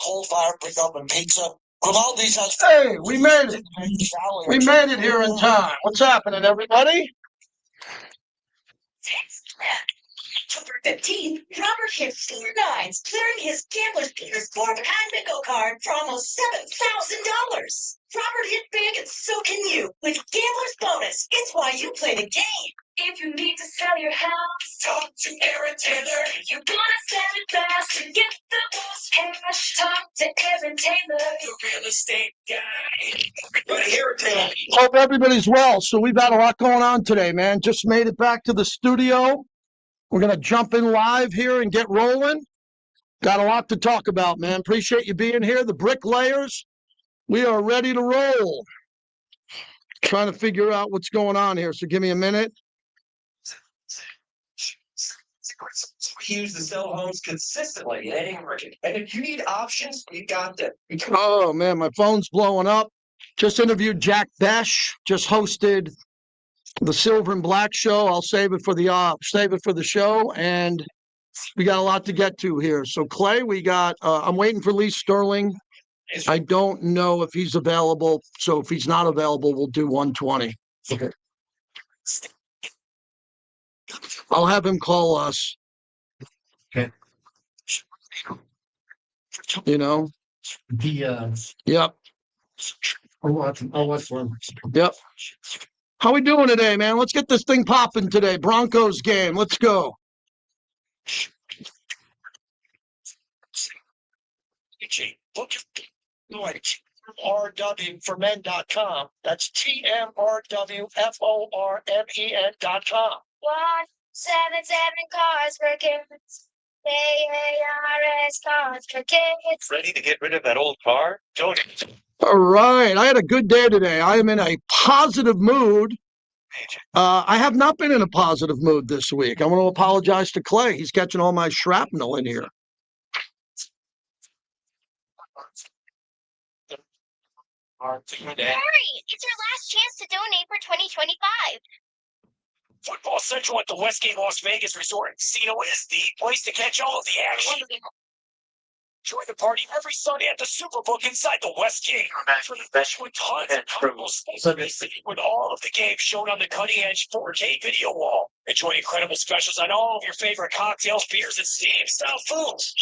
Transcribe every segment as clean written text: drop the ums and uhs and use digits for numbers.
coal fire pickup and pizza. Grimaldi's has. Hey, we made it. We made it here in time. What's happening, everybody? October 15th, Robert hit 4 9s, clearing his gambler's penis fourth and bingo card for almost $7,000. Robert hit big and so can you with Gambler's Bonus. It's why you play the game. If you need to sell your house, talk to Aaron Taylor. You gotta sell it fast to get the most cash. Talk to Aaron Taylor, the real estate guy. Everybody, Aaron Taylor. Hope everybody's well. So we've had a lot going on today, man. Just made it back to the studio. We're going to jump in live here and get rolling. Got a lot to talk about, man. Appreciate you being here. The bricklayers, we are ready to roll. Trying to figure out what's going on here. So give me a minute. We use to sell homes consistently in any market. And if you need options, you got them. Oh, man, my phone's blowing up. Just interviewed Jack Besh. Just hosted the Silver and Black show. I'll save it for the show, and we got a lot to get to here. So Clay, we got. I'm waiting for Lee Sterling. I don't know if he's available. So if he's not available, we'll do 120. Okay. I'll have him call us. Okay. You know. Yep. I'll watch one. Yep. How we doing today, man? Let's get this thing popping today. Broncos game. Let's go. TMRWformen.com. That's TMRWFORMEN.com. 177 cars for kids. KARS cars for kids. Ready to get rid of that old car? Don't. All right. I had a good day today. I am in a positive mood. I have not been in a positive mood this week. I want to apologize to Clay. He's catching all my shrapnel in here. Hurry! It's your last chance to donate for 2025. Football Central at the Westgate Las Vegas Resort and Casino is the place to catch all of the action. Join the party every Sunday at the Superbook inside the Westgate. With tons of incredible specials with all of the games shown on the cutting-edge 4K video wall. Enjoy incredible specials on all of your favorite cocktails, beers, and steam-style foods.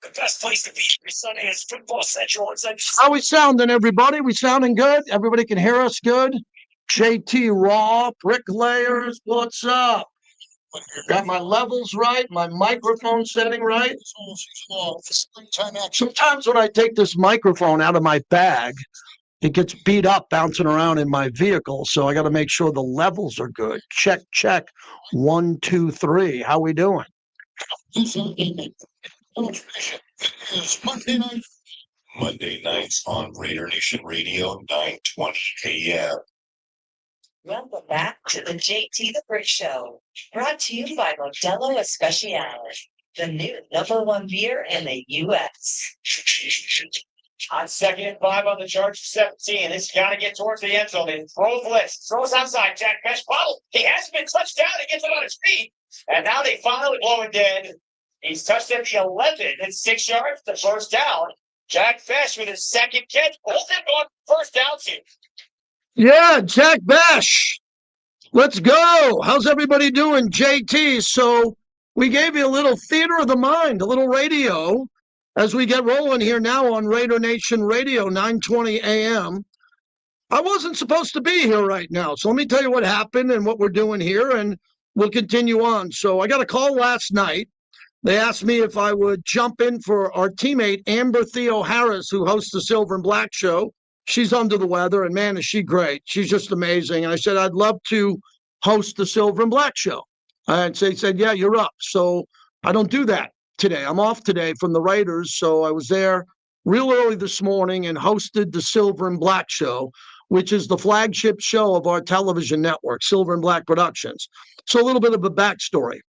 The best place to be every Sunday is Football Central inside. How we sounding, everybody? We sounding good? Everybody can hear us good? JT Raw, bricklayers, what's up? Got my levels right, my microphone setting right. Sometimes when I take this microphone out of my bag, it gets beat up bouncing around in my vehicle. So I got to make sure the levels are good. Check, check. 1, 2, 3. How we doing? Monday nights on Raider Nation Radio, 920 AM. Welcome back to the JT the Brick Show, brought to you by Modelo Especial, the new #1 beer in the U.S. On 2nd and 5 on the charge, 17. This got to get towards the end zone. They throw the list. Throws outside. Jack Besh follows. He hasn't been touched down. He gets him on his feet. And now they finally blow it dead. He's touched at the 11 and 6 yards. The first down. Jack Besh with his second catch. Holds it on first down team. Yeah, Jack Besh. Let's go. How's everybody doing, JT? So we gave you a little theater of the mind, a little radio, as we get rolling here now on Raider Nation Radio, 920 AM. I wasn't supposed to be here right now, so let me tell you what happened and what we're doing here, and we'll continue on. So I got a call last night. They asked me if I would jump in for our teammate, Amber Theo Harris, who hosts the Silver and Black show. She's under the weather, and man, is she great. She's just amazing. And I said, I'd love to host the Silver and Black show. And they said, yeah, you're up. So I don't do that today. I'm off today from the Raiders. So I was there real early this morning and hosted the Silver and Black show, which is the flagship show of our television network, Silver and Black Productions. So a little bit of a backstory.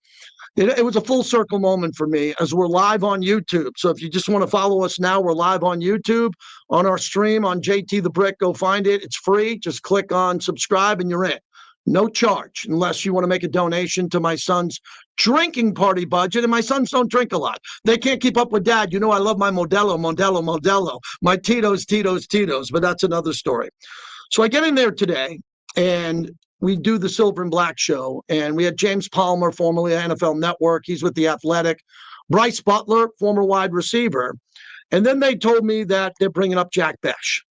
It was a full circle moment for me as we're live on YouTube. So if you just want to follow us now, we're live on YouTube on our stream on JT the Brick. Go find it. It's free. Just click on subscribe and you're in. No charge, unless you want to make a donation to my son's drinking party budget. And my sons don't drink a lot. They can't keep up with dad. You know, I love my Modelo, my Tito's, but that's another story. So I get in there today and we do the Silver and Black show. And we had James Palmer, formerly NFL Network. He's with The Athletic. Bryce Butler, former wide receiver. And then they told me that they're bringing up Jack Besh.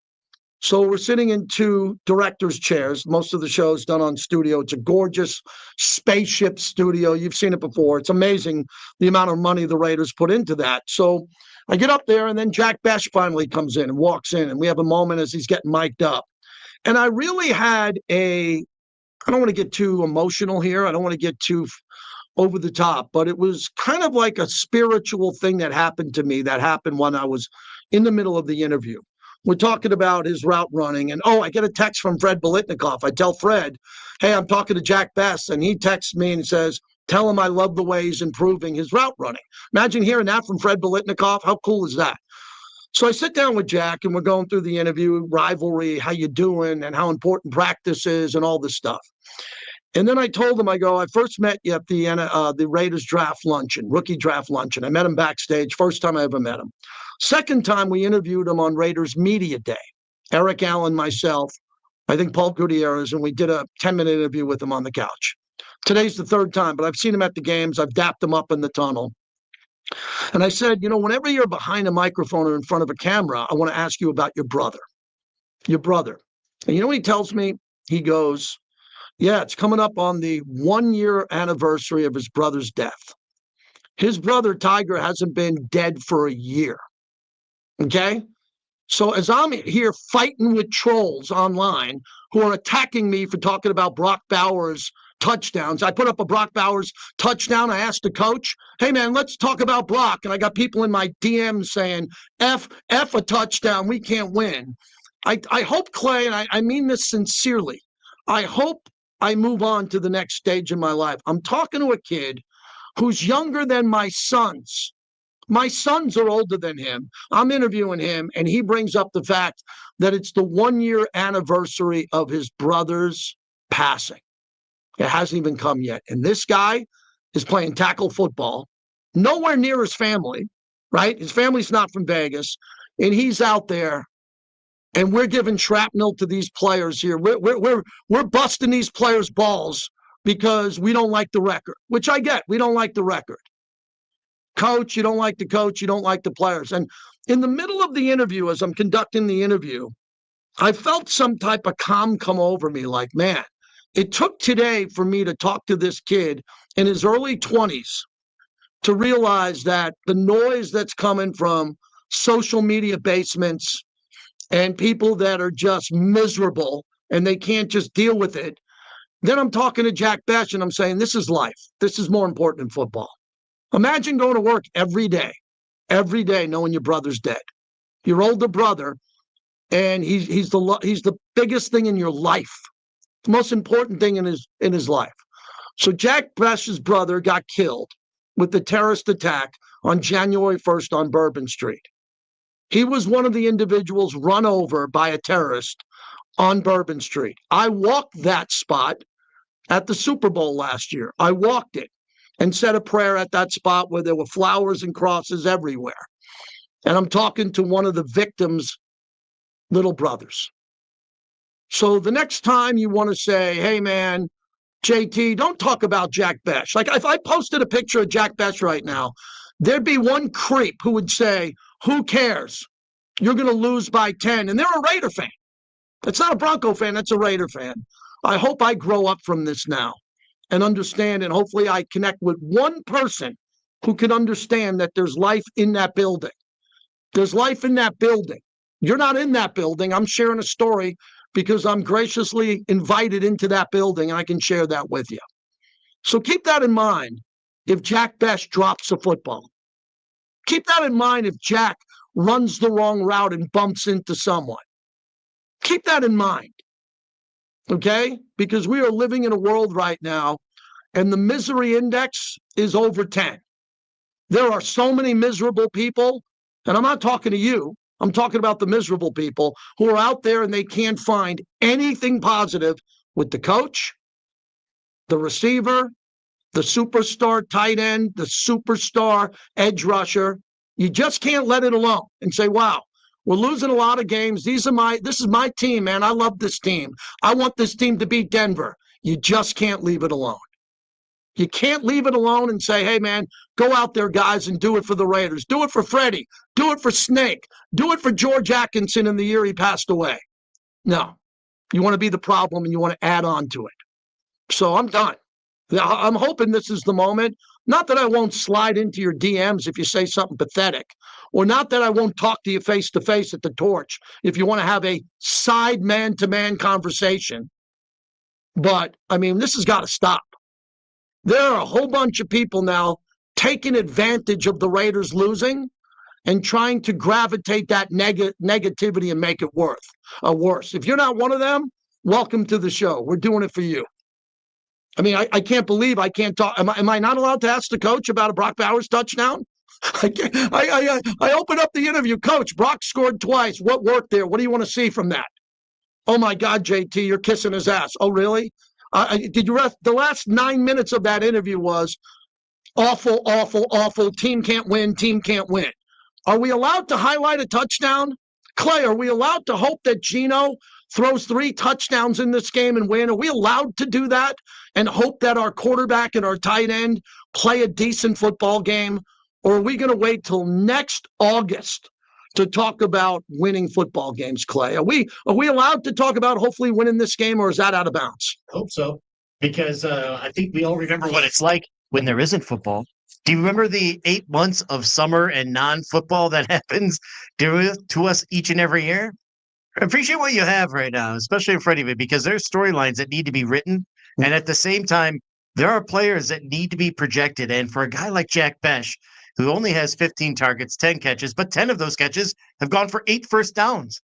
So we're sitting in two directors' chairs. Most of the show's done on studio. It's a gorgeous spaceship studio. You've seen it before. It's amazing the amount of money the Raiders put into that. So I get up there, and then Jack Besh finally comes in and walks in, and we have a moment as he's getting mic'd up. And I really had I don't want to get too emotional here. I don't want to get too over the top, but it was kind of like a spiritual thing that happened to me that happened when I was in the middle of the interview. We're talking about his route running, and I get a text from Fred Biletnikoff. I tell Fred, hey, I'm talking to Jack Best, and he texts me and says, tell him I love the way he's improving his route running. Imagine hearing that from Fred Biletnikoff. How cool is that? So I sit down with Jack, and we're going through the interview, rivalry, how you doing, and how important practice is, and all this stuff. And then I told him, I go, I first met you at the Raiders draft luncheon, rookie draft luncheon. I met him backstage, first time I ever met him. Second time we interviewed him on Raiders Media Day. Eric Allen, myself, I think Paul Gutierrez, and we did a 10-minute interview with him on the couch. Today's the third time, but I've seen him at the games. I've dapped him up in the tunnel. And I said, whenever you're behind a microphone or in front of a camera, I want to ask you about your brother. Your brother. And you know what he tells me? He goes, yeah, it's coming up on the 1-year anniversary of his brother's death. His brother, Tiger, hasn't been dead for a year. Okay? So as I'm here fighting with trolls online who are attacking me for talking about Brock Bowers' touchdowns, I put up a Brock Bowers touchdown. I asked the coach, hey, man, let's talk about Brock. And I got people in my DMs saying, F a touchdown. We can't win. I hope, Clay, and I mean this sincerely, I hope I move on to the next stage in my life. I'm talking to a kid who's younger than my sons. My sons are older than him. I'm interviewing him, and he brings up the fact that it's the 1-year anniversary of his brother's passing. It hasn't even come yet. And this guy is playing tackle football, nowhere near his family, right? His family's not from Vegas, and he's out there. And we're giving shrapnel to these players here. We're busting these players' balls because we don't like the record, which I get. We don't like the record. Coach, you don't like the coach. You don't like the players. And in the middle of the interview, as I'm conducting the interview, I felt some type of calm come over me. Like, man, it took today for me to talk to this kid in his early 20s to realize that the noise that's coming from social media basements and people that are just miserable and they can't just deal with it. Then I'm talking to Jack Besh and I'm saying, this is life. This is more important than football. Imagine going to work every day, knowing your brother's dead, your older brother, and he's the biggest thing in your life, the most important thing in his life. So Jack Besh's brother got killed with the terrorist attack on January 1st on Bourbon Street. He was one of the individuals run over by a terrorist on Bourbon Street. I walked that spot at the Super Bowl last year. I walked it and said a prayer at that spot where there were flowers and crosses everywhere. And I'm talking to one of the victims' little brothers. So the next time you want to say, hey, man, JT, don't talk about Jack Besh. Like if I posted a picture of Jack Besh right now, there'd be one creep who would say, who cares? You're going to lose by 10. And they're a Raider fan. It's not a Bronco fan. That's a Raider fan. I hope I grow up from this now and understand, and hopefully I connect with one person who can understand that there's life in that building. There's life in that building. You're not in that building. I'm sharing a story because I'm graciously invited into that building, and I can share that with you. So keep that in mind if Jack Besh drops a football. Keep that in mind if Jack runs the wrong route and bumps into someone. Keep that in mind, okay? Because we are living in a world right now, and the misery index is over 10. There are so many miserable people, and I'm not talking to you. I'm talking about the miserable people who are out there and they can't find anything positive with the coach, the receiver, the superstar tight end, the superstar edge rusher. You just can't let it alone and say, wow, we're losing a lot of games. This is my team, man. I love this team. I want this team to beat Denver. You just can't leave it alone. You can't leave it alone and say, hey, man, go out there, guys, and do it for the Raiders. Do it for Freddie. Do it for Snake. Do it for George Atkinson in the year he passed away. No. You want to be the problem and you want to add on to it. So I'm done. I'm hoping this is the moment. Not that I won't slide into your DMs if you say something pathetic, or not that I won't talk to you face-to-face at the Torch if you want to have a side man-to-man conversation. But, I mean, this has got to stop. There are a whole bunch of people now taking advantage of the Raiders losing and trying to gravitate that negativity and make it worse. If you're not one of them, welcome to the show. We're doing it for you. I mean, I can't believe I can't talk. Am I not allowed to ask the coach about a Brock Bowers touchdown? I open up the interview. Coach, Brock scored twice. What worked there? What do you want to see from that? Oh, my God, JT, you're kissing his ass. Oh, really? Did you rest? The last 9 minutes of that interview was awful, awful, awful. Team can't win. Team can't win. Are we allowed to highlight a touchdown? Clay, are we allowed to hope that Geno throws 3 touchdowns in this game and win? Are we allowed to do that and hope that our quarterback and our tight end play a decent football game? Or are we going to wait till next August to talk about winning football games, Clay? Are we allowed to talk about hopefully winning this game, or is that out of bounds? I hope so, because I think we all remember what it's like when there isn't football. Do you remember the 8 months of summer and non-football that happens to us each and every year? I appreciate what you have right now, especially in Freddie, because there's storylines that need to be written. And at the same time, there are players that need to be projected. And for a guy like Jack Besh, who only has 15 targets, 10 catches, but 10 of those catches have gone for 8 first downs.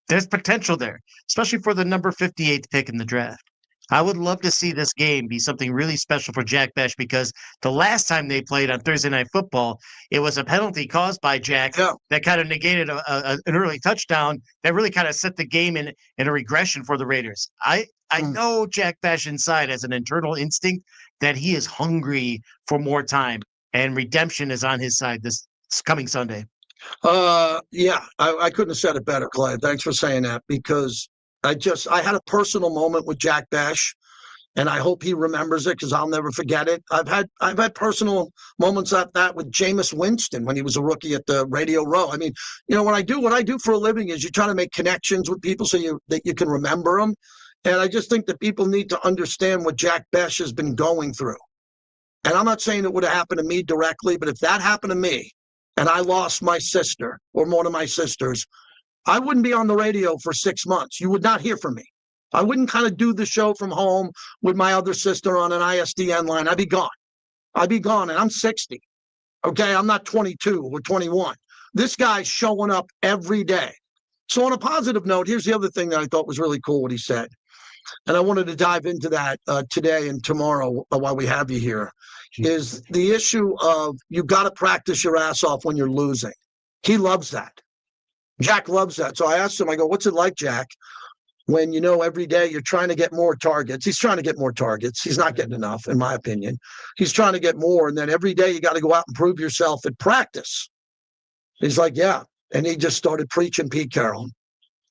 There's potential there, especially for the number 58th pick in the draft. I would love to see this game be something really special for Jack Besh, because the last time they played on Thursday Night Football, it was a penalty caused by Jack that kind of negated an early touchdown that really kind of set the game in a regression for the Raiders. I know Jack Besh inside has an internal instinct that he is hungry for more time, and redemption is on his side this coming Sunday. Yeah, I couldn't have said it better, Clay. Thanks for saying that, because I had a personal moment with Jack Besh, and I hope he remembers it, because I'll never forget it. I've had personal moments like that with Jameis Winston when he was a rookie at the Radio Row. I mean, what I do for a living is you try to make connections with people that you can remember them. And I just think that people need to understand what Jack Besh has been going through. And I'm not saying it would have happened to me directly, but if that happened to me and I lost my sister or one of my sisters, I wouldn't be on the radio for 6 months. You would not hear from me. I wouldn't kind of do the show from home with my other sister on an ISDN line. I'd be gone. And I'm 60. Okay, I'm not 22 or 21. This guy's showing up every day. So on a positive note, here's the other thing that I thought was really cool what he said. And I wanted to dive into that today and tomorrow while we have you here, is the issue of you got to practice your ass off when you're losing. He loves that. Jack loves that. So I asked him, I go, what's it like, Jack, when every day you're trying to get more targets? He's trying to get more targets. He's not getting enough, in my opinion. He's trying to get more. And then every day you got to go out and prove yourself at practice. He's like, yeah. And he just started preaching Pete Carroll.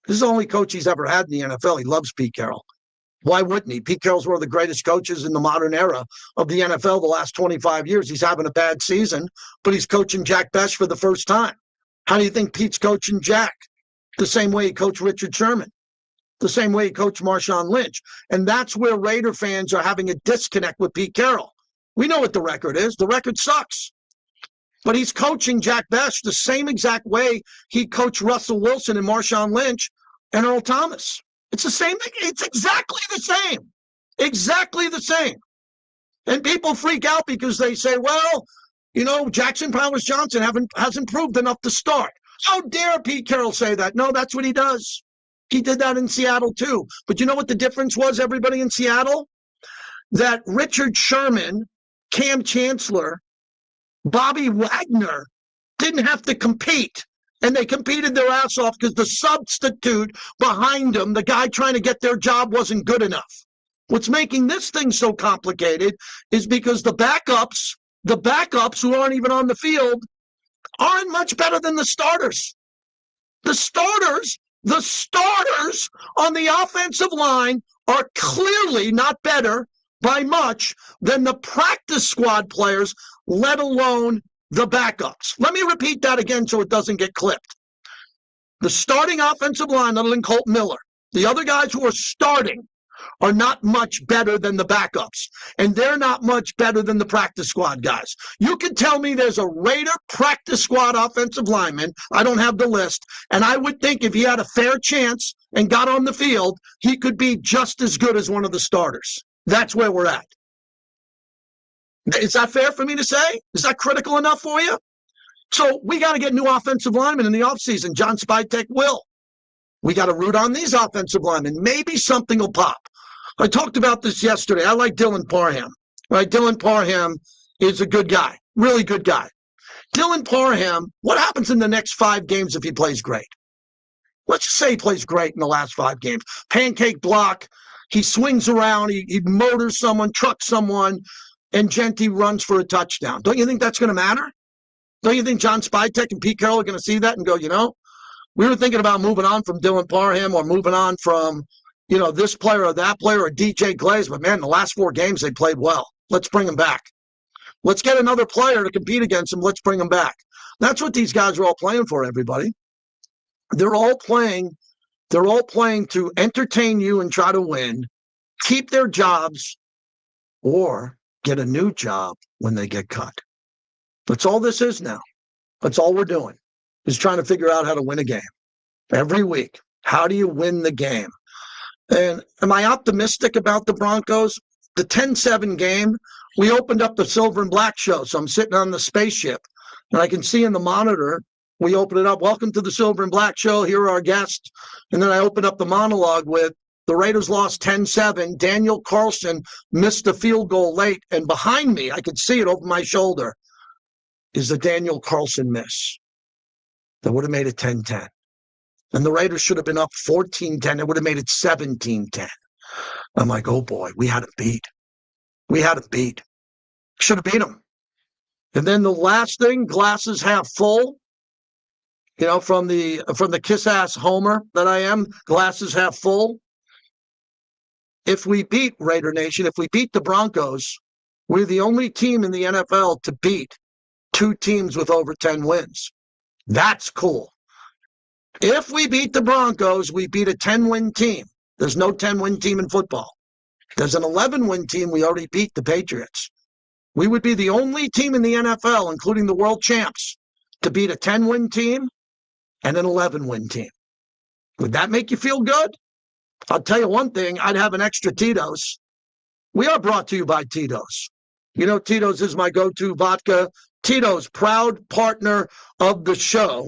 This is the only coach he's ever had in the NFL. He loves Pete Carroll. Why wouldn't he? Pete Carroll's one of the greatest coaches in the modern era of the NFL the last 25 years. He's having a bad season, but he's coaching Jack Besh for the first time. How do you think Pete's coaching Jack? The same way he coached Richard Sherman. The same way he coached Marshawn Lynch. And that's where Raider fans are having a disconnect with Pete Carroll. We know what the record is. The record sucks. But he's coaching Jack Besh the same exact way he coached Russell Wilson and Marshawn Lynch and Earl Thomas. It's the same thing. It's exactly the same. Exactly the same. And people freak out because they say, well, Jackson Powers-Johnson hasn't proved enough to start. How dare Pete Carroll say that? No, that's what he does. He did that in Seattle too. But you know what the difference was, everybody in Seattle? That Richard Sherman, Cam Chancellor, Bobby Wagner didn't have to compete. And they competed their ass off because the substitute behind them, the guy trying to get their job, wasn't good enough. What's making this thing so complicated is because the backups who aren't even on the field aren't much better than the starters. The starters on the offensive line are clearly not better by much than the practice squad players, let alone the backups. Let me repeat that again so it doesn't get clipped. The starting offensive line, other than Colt Miller, the other guys who are starting are not much better than the backups, and they're not much better than the practice squad guys. You can tell me there's a Raider practice squad offensive lineman, I don't have the list, and I would think if he had a fair chance and got on the field, he could be just as good as one of the starters. That's where we're at. Is that fair for me to say? Is that critical enough for you? So we got to get new offensive linemen in the offseason. John Spytek will. We got to root on these offensive linemen. Maybe something will pop. I talked about this yesterday. I like Dylan Parham. Right? Dylan Parham is a good guy, really good guy. Dylan Parham, what happens in the next 5 games if he plays great? Let's just say he plays great in the last 5 games. Pancake block, he swings around, he motors someone, trucks someone, and Genty runs for a touchdown. Don't you think that's going to matter? Don't you think John Spytek and Pete Carroll are going to see that and go, we were thinking about moving on from Dylan Parham or moving on from, this player or that player or DJ Glaze, but man, the last 4 games they played well. Let's bring him back. Let's get another player to compete against him. Let's bring him back. That's what these guys are all playing for, everybody. They're all playing to entertain you and try to win, keep their jobs, or get a new job when they get cut. That's all this is now. That's all we're doing, is trying to figure out how to win a game. Every week, how do you win the game? And am I optimistic about the Broncos? The 10-7 game, we opened up the Silver and Black show, so I'm sitting on the spaceship, and I can see in the monitor, we open it up, welcome to the Silver and Black show, here are our guests, and then I open up the monologue with, the Raiders lost 10-7, Daniel Carlson missed a field goal late, and behind me, I could see it over my shoulder, is the Daniel Carlson miss that would have made it 10-10. And the Raiders should have been up 14-10. It would have made it 17-10. I'm like, oh boy, we had him beat. We had him beat. Should have beat him. And then the last thing, glasses half full. From the kiss-ass homer that I am, glasses half full. If we beat Raider Nation, if we beat the Broncos, we're the only team in the NFL to beat 2 teams with over 10 wins. That's cool. If we beat the Broncos, we beat a 10-win team. There's no 10-win team in football. There's an 11-win team. We already beat the Patriots. We would be the only team in the NFL, including the world champs, to beat a 10-win team and an 11-win team. Would that make you feel good? I'll tell you one thing. I'd have an extra Tito's. We are brought to you by Tito's. Tito's is my go-to vodka. Tito's, proud partner of the show.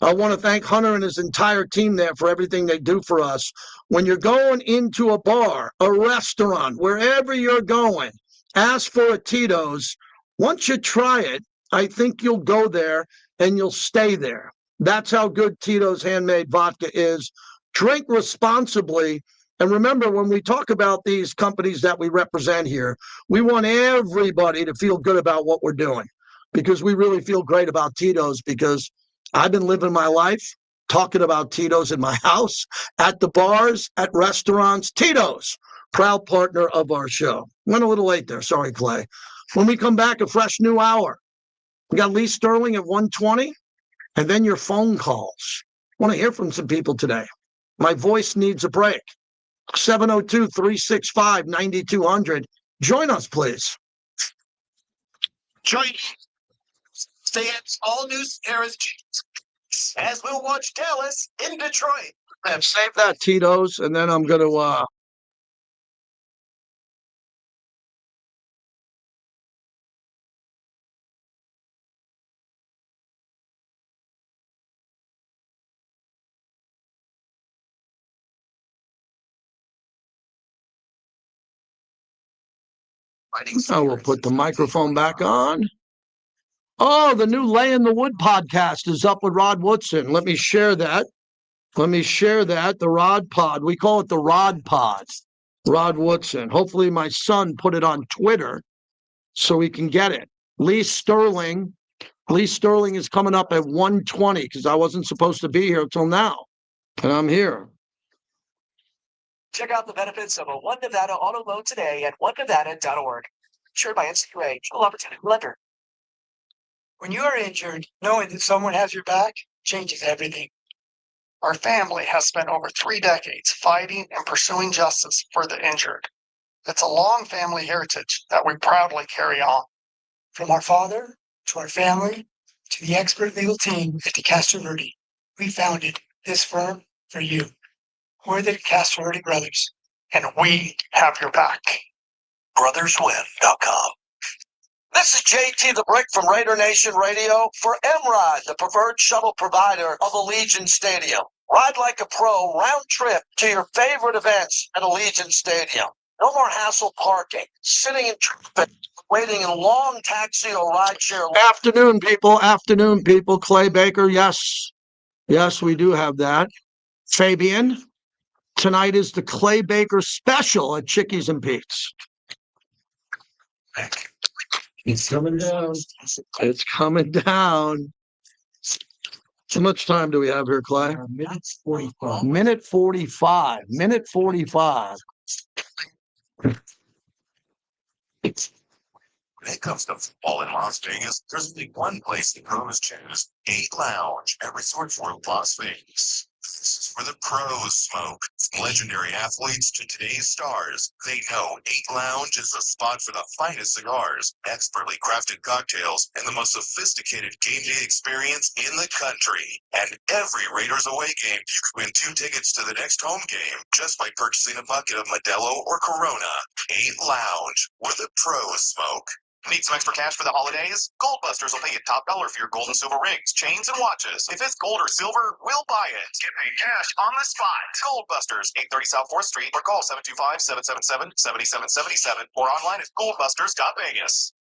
I want to thank Hunter and his entire team there for everything they do for us. When you're going into a bar, a restaurant, wherever you're going, ask for a Tito's. Once you try it, I think you'll go there and you'll stay there. That's how good Tito's handmade vodka is. Drink responsibly. And remember, when we talk about these companies that we represent here, we want everybody to feel good about what we're doing, because we really feel great about Tito's, because I've been living my life talking about Tito's in my house, at the bars, at restaurants. Tito's, proud partner of our show. Went a little late there. Sorry, Clay. When we come back, a fresh new hour. We got Lee Sterling at 1:20, and then your phone calls. I want to hear from some people today. My voice needs a break. 702-365-9200. Join us, please. Join fans, all news eras as we'll watch Dallas in Detroit. Save that, Tito's, and then I'm going to we'll put the microphone back on. Oh, the new Lay in the Wood podcast is up with Rod Woodson. Let me share that. The Rod Pod. We call it the Rod Pod. Rod Woodson. Hopefully my son put it on Twitter so we can get it. Lee Sterling is coming up at 1:20 because I wasn't supposed to be here till now. And I'm here. Check out the benefits of a One Nevada auto loan today at onenevada.org. Insured by NCUA, Equal Opportunity Lender. When you are injured, knowing that someone has your back changes everything. Our family has spent over 3 decades fighting and pursuing justice for the injured. It's a long family heritage that we proudly carry on. From our father to our family to the expert legal team at DeCastro Verde, we founded this firm for you. We're the DeCastro Verde brothers, and we have your back. BrothersWin.com. This is JT the Brick from Raider Nation Radio for MRIDE, the preferred shuttle provider of Allegiant Stadium. Ride like a pro, round trip to your favorite events at Allegiant Stadium. No more hassle parking, sitting in traffic, waiting in long taxi or rideshare. Afternoon, people. Clay Baker, yes. Yes, we do have that. Fabian, tonight is the Clay Baker special at Chickies and Pete's. It's coming down. It's coming down. How much time do we have here, Clay? Minute 45. Minute 45. Minute 45. When it comes to football in Las Vegas, there's only one place the pros choose: 8 Lounge at Resorts World Las Vegas. This is where the pros smoke. From legendary athletes to today's stars, they know 8 Lounge is the spot for the finest cigars, expertly crafted cocktails, and the most sophisticated game day experience in the country. And every Raiders away game, you can win 2 tickets to the next home game just by purchasing a bucket of Modelo or Corona. 8 Lounge, where the pros smoke. Need some extra cash for the holidays? Goldbusters will pay you top dollar for your gold and silver rings, chains, and watches. If it's gold or silver, we'll buy it. Get paid cash on the spot. Goldbusters, 830 South 4th Street, or call 725-777-7777 or online at goldbusters.vegas.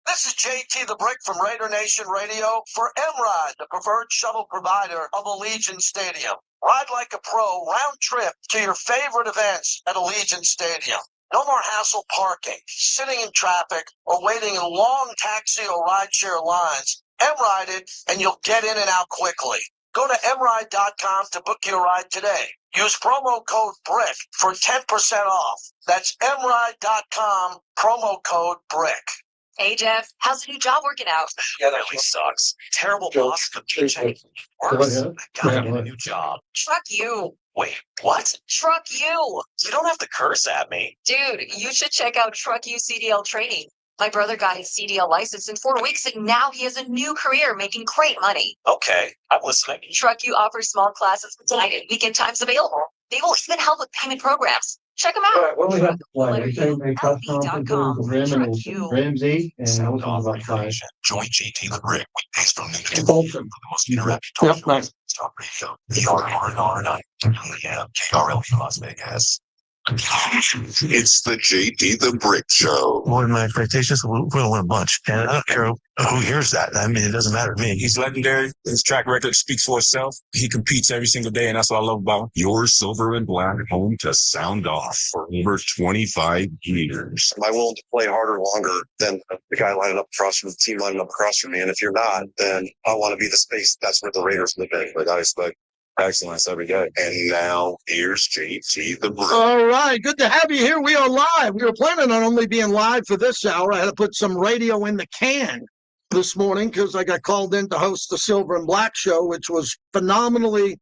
This is JT the Brick from Raider Nation Radio for MRIDE, the preferred shuttle provider of Allegiant Stadium. Ride like a pro, round trip to your favorite events at Allegiant Stadium. No more hassle parking, sitting in traffic, or waiting in long taxi or rideshare lines. MRIDE it, and you'll get in and out quickly. Go to MRIDE.com to book your ride today. Use promo code BRICK for 10% off. That's MRIDE.com, promo code BRICK. Hey, Jeff, how's the new job working out? Yeah, that really sucks. Terrible boss, the paycheck worse. I gotta get a new job. Truck you. Wait, what? Truck you. You don't have to curse at me. Dude, you should check out Truck You CDL training. My brother got his CDL license in 4 weeks, and now he has a new career making great money. Okay, I'm listening. Truck You offers small classes with night and weekend times available. They will even help with payment programs. Check them out. What we have to play? Letter We take U, a press LB.com. conferences, Truck Rams you. Ramsey, and Sound also off about Raider 5. Nation. Join JT the Brick weekdays from noon to Bolton. for the most interactive talk Yep, nice. Talk radio. ERR9. Yeah, KRLP Las Vegas. It's the JT the Brick Show. More than my expectations. We're going to win a bunch. And I don't care who hears that. I mean, it doesn't matter to me. He's legendary. His track record speaks for itself. He competes every single day, and that's what I love about him. Your silver and black home to sound off for over 25 years. Am I willing to play harder longer than the guy lining up across from the team lining up across from me? And if you're not, then I want to be the space. That's where the Raiders live in. But I expect excellence every day. And now here's JT the Brick. All right, good to have you here. We are live. We were planning on only being live for this hour. I had to put some radio in the can this morning because I got called in to host the Silver and Black show, which was phenomenally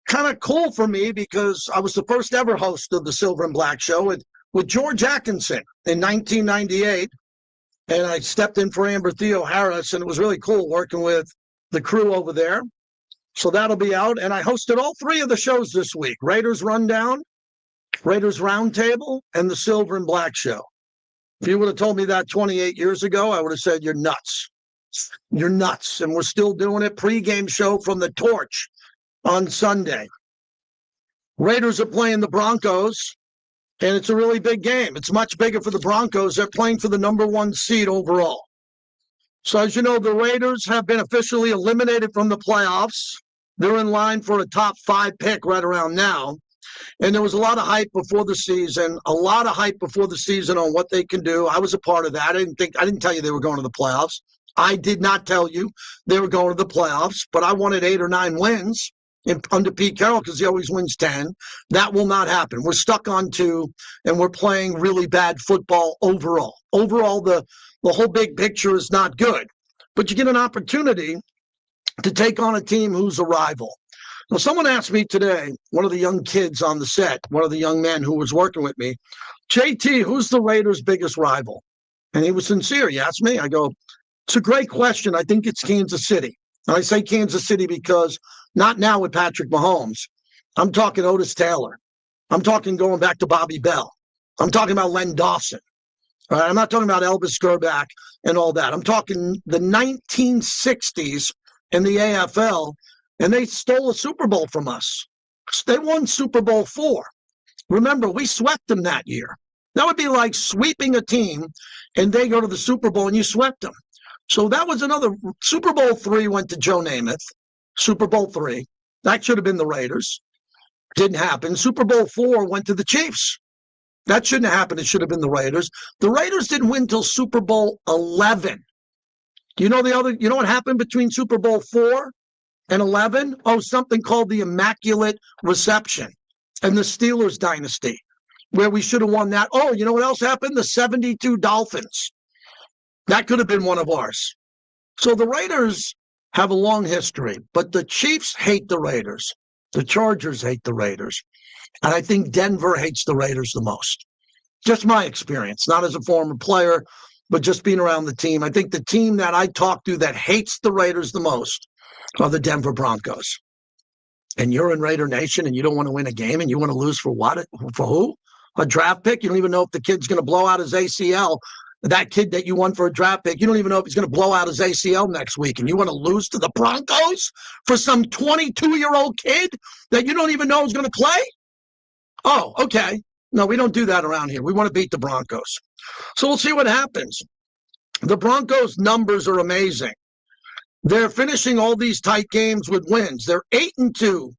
kind of cool for me because I was the first ever host of the Silver and Black show with George Atkinson in 1998. And I stepped in for Amber Theo Harris, and it was really cool working with the crew over there. So that'll be out. And I hosted all 3 of the shows this week: Raiders Rundown, Raiders Roundtable, and the Silver and Black show. If you would have told me that 28 years ago, I would have said, you're nuts. You're nuts. And we're still doing it. Pre-game show from the Torch on Sunday. Raiders are playing the Broncos, and it's a really big game. It's much bigger for the Broncos. They're playing for the #1 seed overall. So as you know, the Raiders have been officially eliminated from the playoffs. They're in line for a top 5 pick right around now. And there was a lot of hype before the season, on what they can do. I was a part of that. I didn't tell you they were going to the playoffs. I did not tell you they were going to the playoffs, but I wanted 8 or 9 wins under Pete Carroll because he always wins 10. That will not happen. We're stuck on 2, and we're playing really bad football overall. Overall, the whole big picture is not good. But you get an opportunity to take on a team who's a rival. Now, someone asked me today, one of the young kids on the set, one of the young men who was working with me, JT, who's the Raiders' biggest rival? And he was sincere. He asked me. I go, it's a great question. I think it's Kansas City. And I say Kansas City because not now with Patrick Mahomes. I'm talking Otis Taylor. I'm talking going back to Bobby Bell. I'm talking about Len Dawson. All right, I'm not talking about Elvis Gerback and all that. I'm talking the 1960s in the AFL, and they stole a Super Bowl from us. They won Super Bowl 4. Remember, we swept them that year. That would be like sweeping a team, and they go to the Super Bowl, and you swept them. So that was another. Super Bowl 3 went to Joe Namath. Super Bowl 3. That should have been the Raiders. Didn't happen. Super Bowl 4 went to the Chiefs. That shouldn't have happened. It should have been the Raiders. The Raiders didn't win until Super Bowl 11. You know what happened between Super Bowl 4 and 11? Oh, something called the Immaculate Reception and the Steelers dynasty, where we should have won that. Oh, you know what else happened? The 72 Dolphins. That could have been one of ours. So the Raiders have a long history, but the Chiefs hate the Raiders. The Chargers hate the Raiders. And I think Denver hates the Raiders the most. Just my experience, not as a former player, but just being around the team. I think the team that I talk to that hates the Raiders the most are the Denver Broncos. And you're in Raider Nation and you don't want to win a game and you want to lose for what? For who? A draft pick? You don't even know if the kid's going to blow out his ACL. That kid that you won for a draft pick, you don't even know if he's going to blow out his ACL next week. And you want to lose to the Broncos for some 22-year-old kid that you don't even know is going to play? Oh, okay. No, we don't do that around here. We want to beat the Broncos. So we'll see what happens. The Broncos' numbers are amazing. They're finishing all these tight games with wins. They're 8-2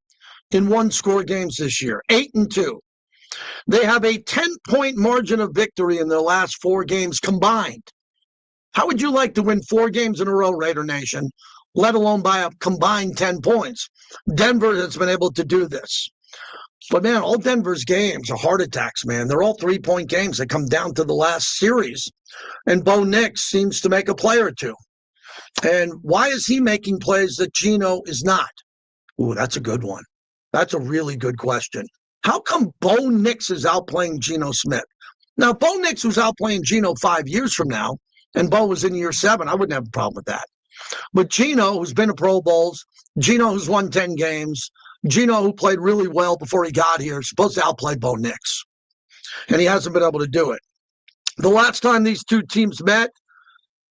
in one-score games this year. 8-2. They have a 10-point margin of victory in their last 4 games combined. How would you like to win 4 games in a row, Raider Nation, let alone by a combined 10 points? Denver has been able to do this. But, man, all Denver's games are heart attacks, man. They're all 3-point games. They come down to the last series. And Bo Nix seems to make a play or two. And why is he making plays that Geno is not? Ooh, that's a good one. That's a really good question. How come Bo Nix is outplaying Geno Smith? Now, Bo Nix was outplaying Geno 5 years from now, and Bo was in year 7. I wouldn't have a problem with that. But Geno, who's been to Pro Bowls, Geno, who's won 10 games, Geno, who played really well before he got here, is supposed to outplay Bo Nix. And he hasn't been able to do it. The last time these two teams met,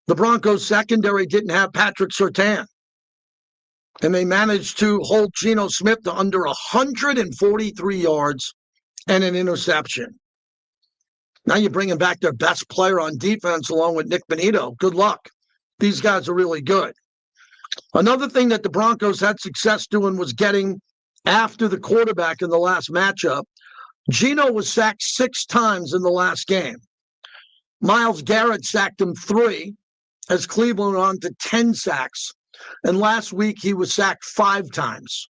the Broncos secondary didn't have Patrick Surtain. And they managed to hold Geno Smith to under 143 yards and an interception. Now you're bringing back their best player on defense along with Nick Bonito. Good luck. These guys are really good. Another thing that the Broncos had success doing was getting after the quarterback in the last matchup. Geno was sacked 6 times in the last game. Myles Garrett sacked him 3 as Cleveland went on to 10 sacks. And last week he was sacked 5 times.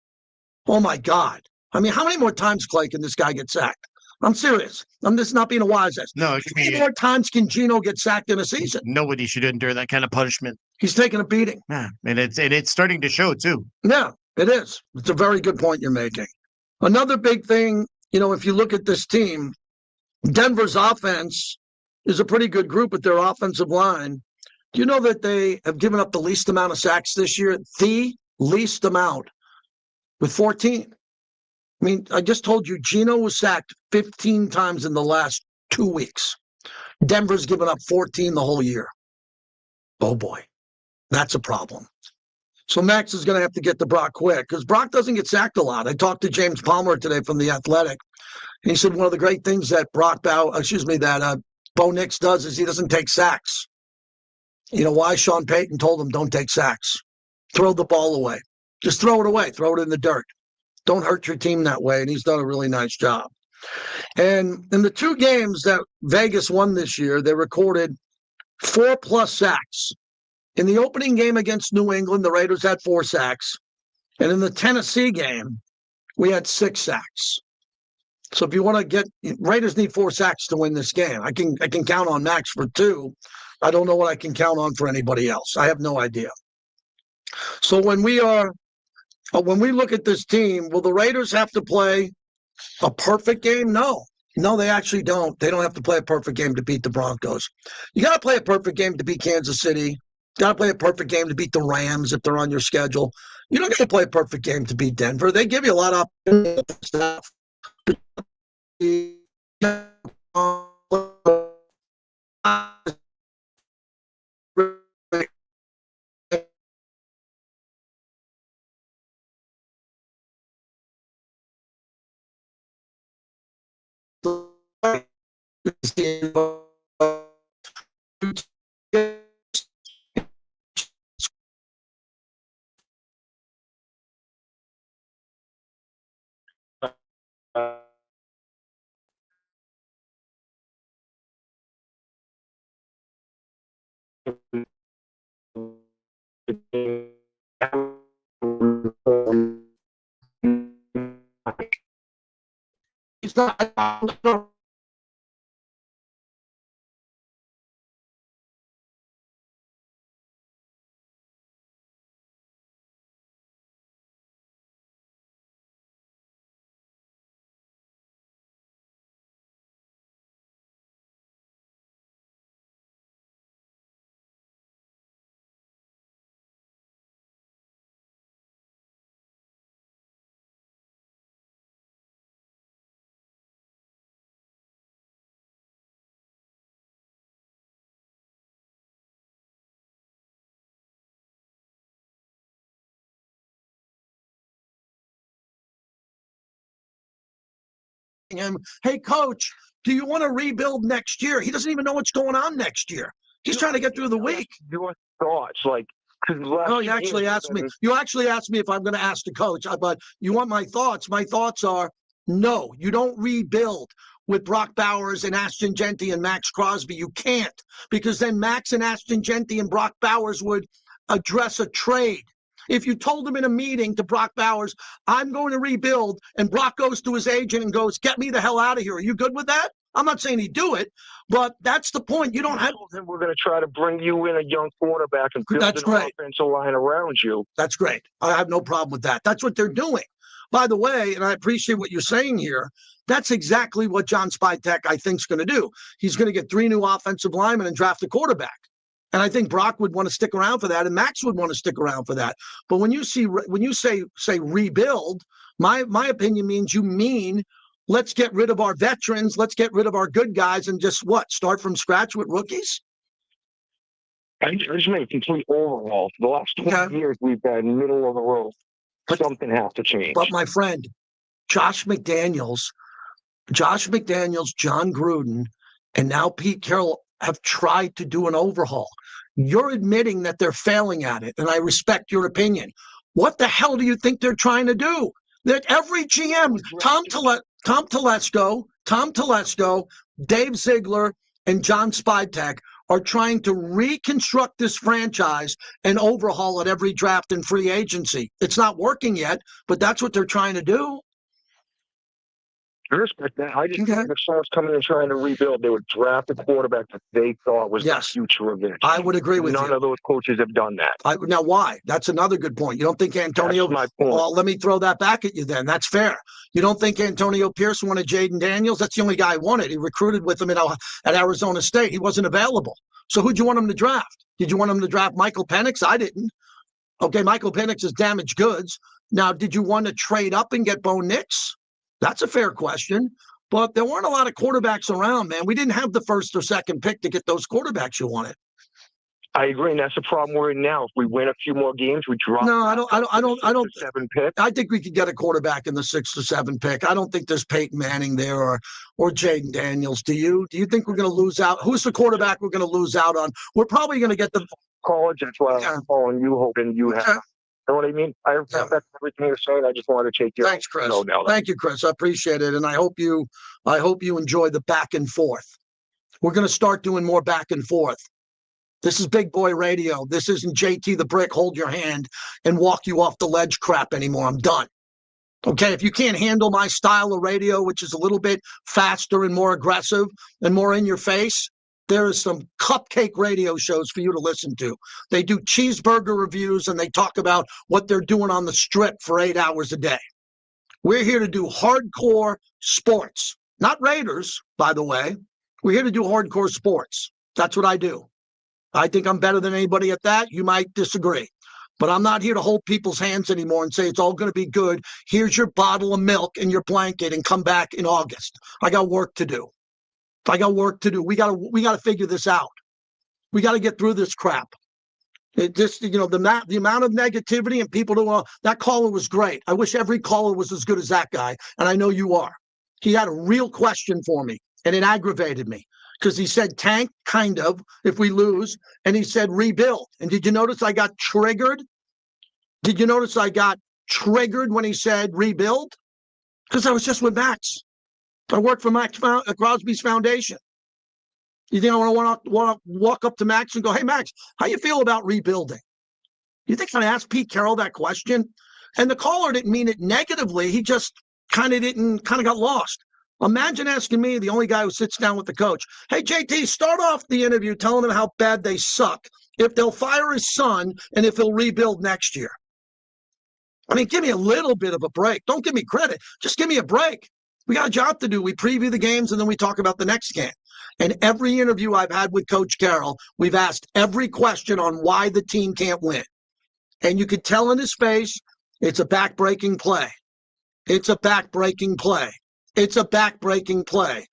Oh, my God. I mean, how many more times, Clay, can this guy get sacked? I'm serious. I'm just not being a wise ass. No, How many more times can Geno get sacked in a season? nobody should endure that kind of punishment. He's taking a beating. Yeah, and it's starting to show too. Yeah, it is. It's a very good point you're making. Another big thing, if you look at this team, Denver's offense is a pretty good group with their offensive line. Do you know that they have given up the least amount of sacks this year? The least amount, with 14. I mean, I just told you, Geno was sacked 15 times in the last 2 weeks. Denver's given up 14 the whole year. Oh, boy. That's a problem. So Max is going to have to get to Brock quick because Brock doesn't get sacked a lot. I talked to James Palmer today from The Athletic. And he said one of the great things that Bo Nix does is he doesn't take sacks. You know why? Sean Payton told him, don't take sacks. Throw the ball away. Just throw it away. Throw it in the dirt. Don't hurt your team that way. And he's done a really nice job. And in the 2 games that Vegas won this year, they recorded 4+ sacks. In the opening game against New England, the Raiders had 4 sacks. And in the Tennessee game, we had 6 sacks. So if you want to get Raiders need 4 sacks to win this game. I can count on Max for 2. I don't know what I can count on for anybody else. I have no idea. So when we look at this team, will the Raiders have to play a perfect game? No, they actually don't. They don't have to play a perfect game to beat the Broncos. You got to play a perfect game to beat Kansas City. You got to play a perfect game to beat the Rams if they're on your schedule. You don't get to play a perfect game to beat Denver. They give you a lot of stuff. He's not. Him, hey, coach, do you want to rebuild next year? He doesn't even know what's going on next year. He's trying to get through the week. Your thoughts, like, Oh, you actually asked me. You actually asked me if I'm going to ask the coach, but you want my thoughts. My thoughts are no, you don't rebuild with Brock Bowers and Ashton Genty and Max Crosby. You can't, because then Max and Ashton Genty and Brock Bowers would address a trade. If you told him in a meeting to Brock Bowers, I'm going to rebuild, and Brock goes to his agent and goes, get me the hell out of here. Are you good with that? I'm not saying he'd do it, but that's the point. You don't have. We're going to try to bring you in a young quarterback and build That's an great. offensive line around you. That's great. I have no problem with that. That's what they're doing. By the way, and I appreciate what you're saying here, that's exactly what John Spytek, I think, is going to do. He's going to get 3 new offensive linemen and draft a quarterback. And I think Brock would want to stick around for that, and Max would want to stick around for that. But when you say rebuild, my opinion means let's get rid of our veterans, let's get rid of our good guys, and just start from scratch with rookies? I just made a complete overhaul. The last 20 years, we've been middle of the road. Something has to change. But my friend, Josh McDaniels, John Gruden, and now Pete Carroll have tried to do an overhaul. You're admitting that they're failing at it, and I respect your opinion. What the hell do you think they're trying to do? That every GM, Tom Telesco, Dave Ziegler, and John Spytek are trying to reconstruct this franchise and overhaul it every draft and free agency. It's not working yet, but that's what they're trying to do. I respect that. I just think if someone's coming and trying to rebuild, they would draft a quarterback that they thought was the future of it. I would agree with you. None of those coaches have done that. Now, why? That's another good point. You don't think Antonio... That's my point. Well, let me throw that back at you then. That's fair. You don't think Antonio Pierce wanted Jaden Daniels? That's the only guy I wanted. He recruited with him at Arizona State. He wasn't available. So who'd you want him to draft? Did you want him to draft Michael Penix? I didn't. Okay, Michael Penix is damaged goods. Now, did you want to trade up and get Bo Nix? That's a fair question. But there weren't a lot of quarterbacks around, man. We didn't have the first or second pick to get those quarterbacks you wanted. I agree, and that's the problem we're in now. If we win a few more games, we drop. No, I don't. 7 pick. I think we could get a quarterback in the 6 or 7 pick. I don't think there's Peyton Manning there or Jaden Daniels. Do you? Do you think we're going to lose out? Who's the quarterback we're going to lose out on? We're probably going to get the college. That's why I'm calling you, hoping you have know what I mean? I respect everything you're saying. I just wanted to take your Thanks, Chris. note now. Thank you, Chris. I appreciate it, and I hope you enjoy the back and forth. We're going to start doing more back and forth. This is Big Boy Radio. This isn't JT the Brick, hold your hand and walk you off the ledge crap anymore. I'm done. Okay, if you can't handle my style of radio, which is a little bit faster and more aggressive and more in your face, there is some cupcake radio shows for you to listen to. They do cheeseburger reviews and they talk about what they're doing on the strip for 8 hours a day. We're here to do hardcore sports, not Raiders, by the way. We're here to do hardcore sports. That's what I do. I think I'm better than anybody at that. You might disagree. But I'm not here to hold people's hands anymore and say it's all going to be good. Here's your bottle of milk and your blanket and come back in August. I got work to do. We got to figure this out. We got to get through this crap. It just, the amount of negativity and people that caller was great. I wish every caller was as good as that guy. And I know you are. He had a real question for me and it aggravated me. Because he said tank, kind of, if we lose, and he said rebuild. And did you notice I got triggered? Did you notice I got triggered when he said rebuild? Because I was just with Max. I work for Max Crosby's foundation. You think I want to walk up to Max and go, hey, Max, how you feel about rebuilding? You think I asked Pete Carroll that question? And the caller didn't mean it negatively. He just kind of got lost. Imagine asking me, the only guy who sits down with the coach, hey, JT, start off the interview telling him how bad they suck, if they'll fire his son, and if he'll rebuild next year. I mean, give me a little bit of a break. Don't give me credit. Just give me a break. We got a job to do. We preview the games, and then we talk about the next game. And every interview I've had with Coach Carroll, we've asked every question on why the team can't win. And you could tell in his face, it's a back-breaking play. It's a back-breaking play. It's a back-breaking play.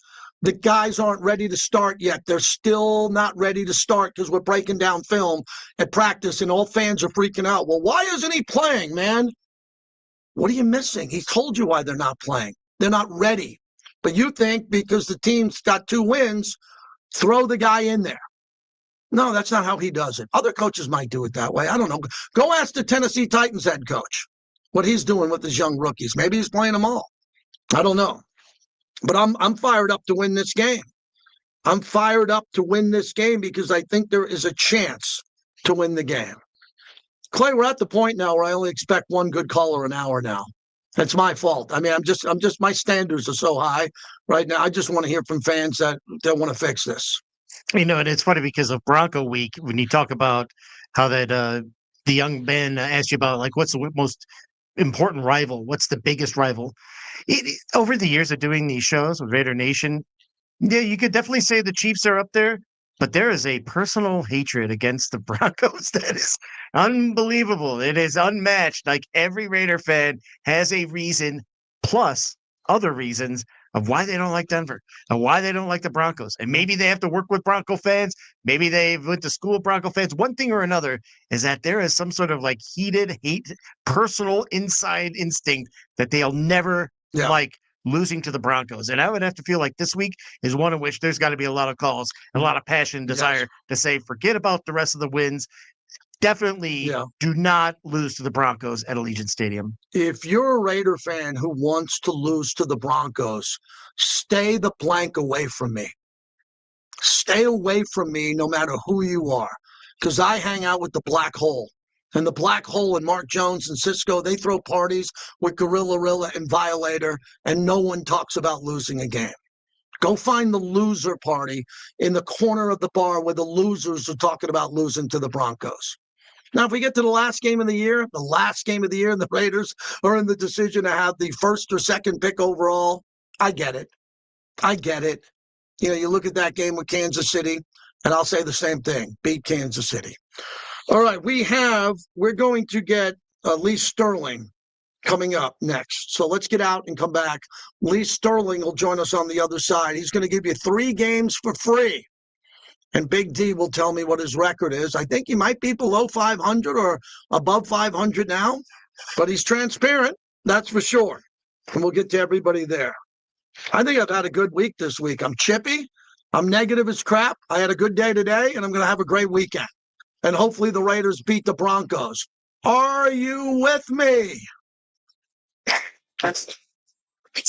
The guys aren't ready to start yet. They're still not ready to start because we're breaking down film at practice and all fans are freaking out. Well, why isn't he playing, man? What are you missing? He told you why they're not playing. They're not ready. But you think because the team's got 2 wins, throw the guy in there. No, that's not how he does it. Other coaches might do it that way. I don't know. Go ask the Tennessee Titans head coach what he's doing with his young rookies. Maybe he's playing them all. I don't know. But I'm fired up to win this game. I'm fired up to win this game because I think there is a chance to win the game. Clay, we're at the point now where I only expect one good caller an hour now. That's my fault. I mean, I'm just my standards are so high right now. I just want to hear from fans that want to fix this. And it's funny because of Bronco week, when you talk about how that the young man asked you about, like, what's the most important rival? What's the biggest rival? Over the years of doing these shows with Raider Nation, yeah, you could definitely say the Chiefs are up there, but there is a personal hatred against the Broncos that is unbelievable. It is unmatched. Like, every Raider fan has a reason, plus other reasons, of why they don't like Denver and why they don't like the Broncos. And maybe they have to work with Bronco fans. Maybe they went to school with Bronco fans. One thing or another is that there is some sort of like heated hate, personal inside instinct that they'll never like losing to the Broncos. And I would have to feel like this week is one in which there's got to be a lot of calls, a lot of passion and desire to say, forget about the rest of the wins. Definitely do not lose to the Broncos at Allegiant Stadium. If you're a Raider fan who wants to lose to the Broncos, stay the blank away from me. Stay away from me no matter who you are, because I hang out with the black hole. And the black hole and Mark Jones and Cisco, they throw parties with Gorilla Rilla and Violator, and no one talks about losing a game. Go find the loser party in the corner of the bar where the losers are talking about losing to the Broncos. Now, if we get to the last game of the year, and the Raiders are in the decision to have the first or second pick overall, I get it. You look at that game with Kansas City, and I'll say the same thing. Beat Kansas City. All right, we're going to get Lee Sterling coming up next. So let's get out and come back. Lee Sterling will join us on the other side. He's going to give you 3 games for free. And Big D will tell me what his record is. I think he might be below 500 or above 500 now, but he's transparent, that's for sure. And we'll get to everybody there. I think I've had a good week this week. I'm chippy. I'm negative as crap. I had a good day today, and I'm going to have a great weekend. And hopefully the Raiders beat the Broncos. Are you with me? It's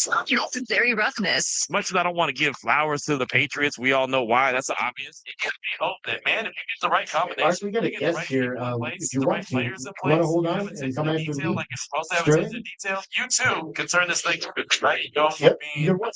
not your very roughness. Much as I don't want to give flowers to the Patriots, we all know why. That's obvious. It gives me hope that, man, if you get the right combination, We got a you get the guest right here. people in place, If you the want right to, players in you want to place, hold you on have and attention come to after detail me? like you're supposed to have Straight? attention to detail. You too can turn this thing to right. You go from Yep. being You're what?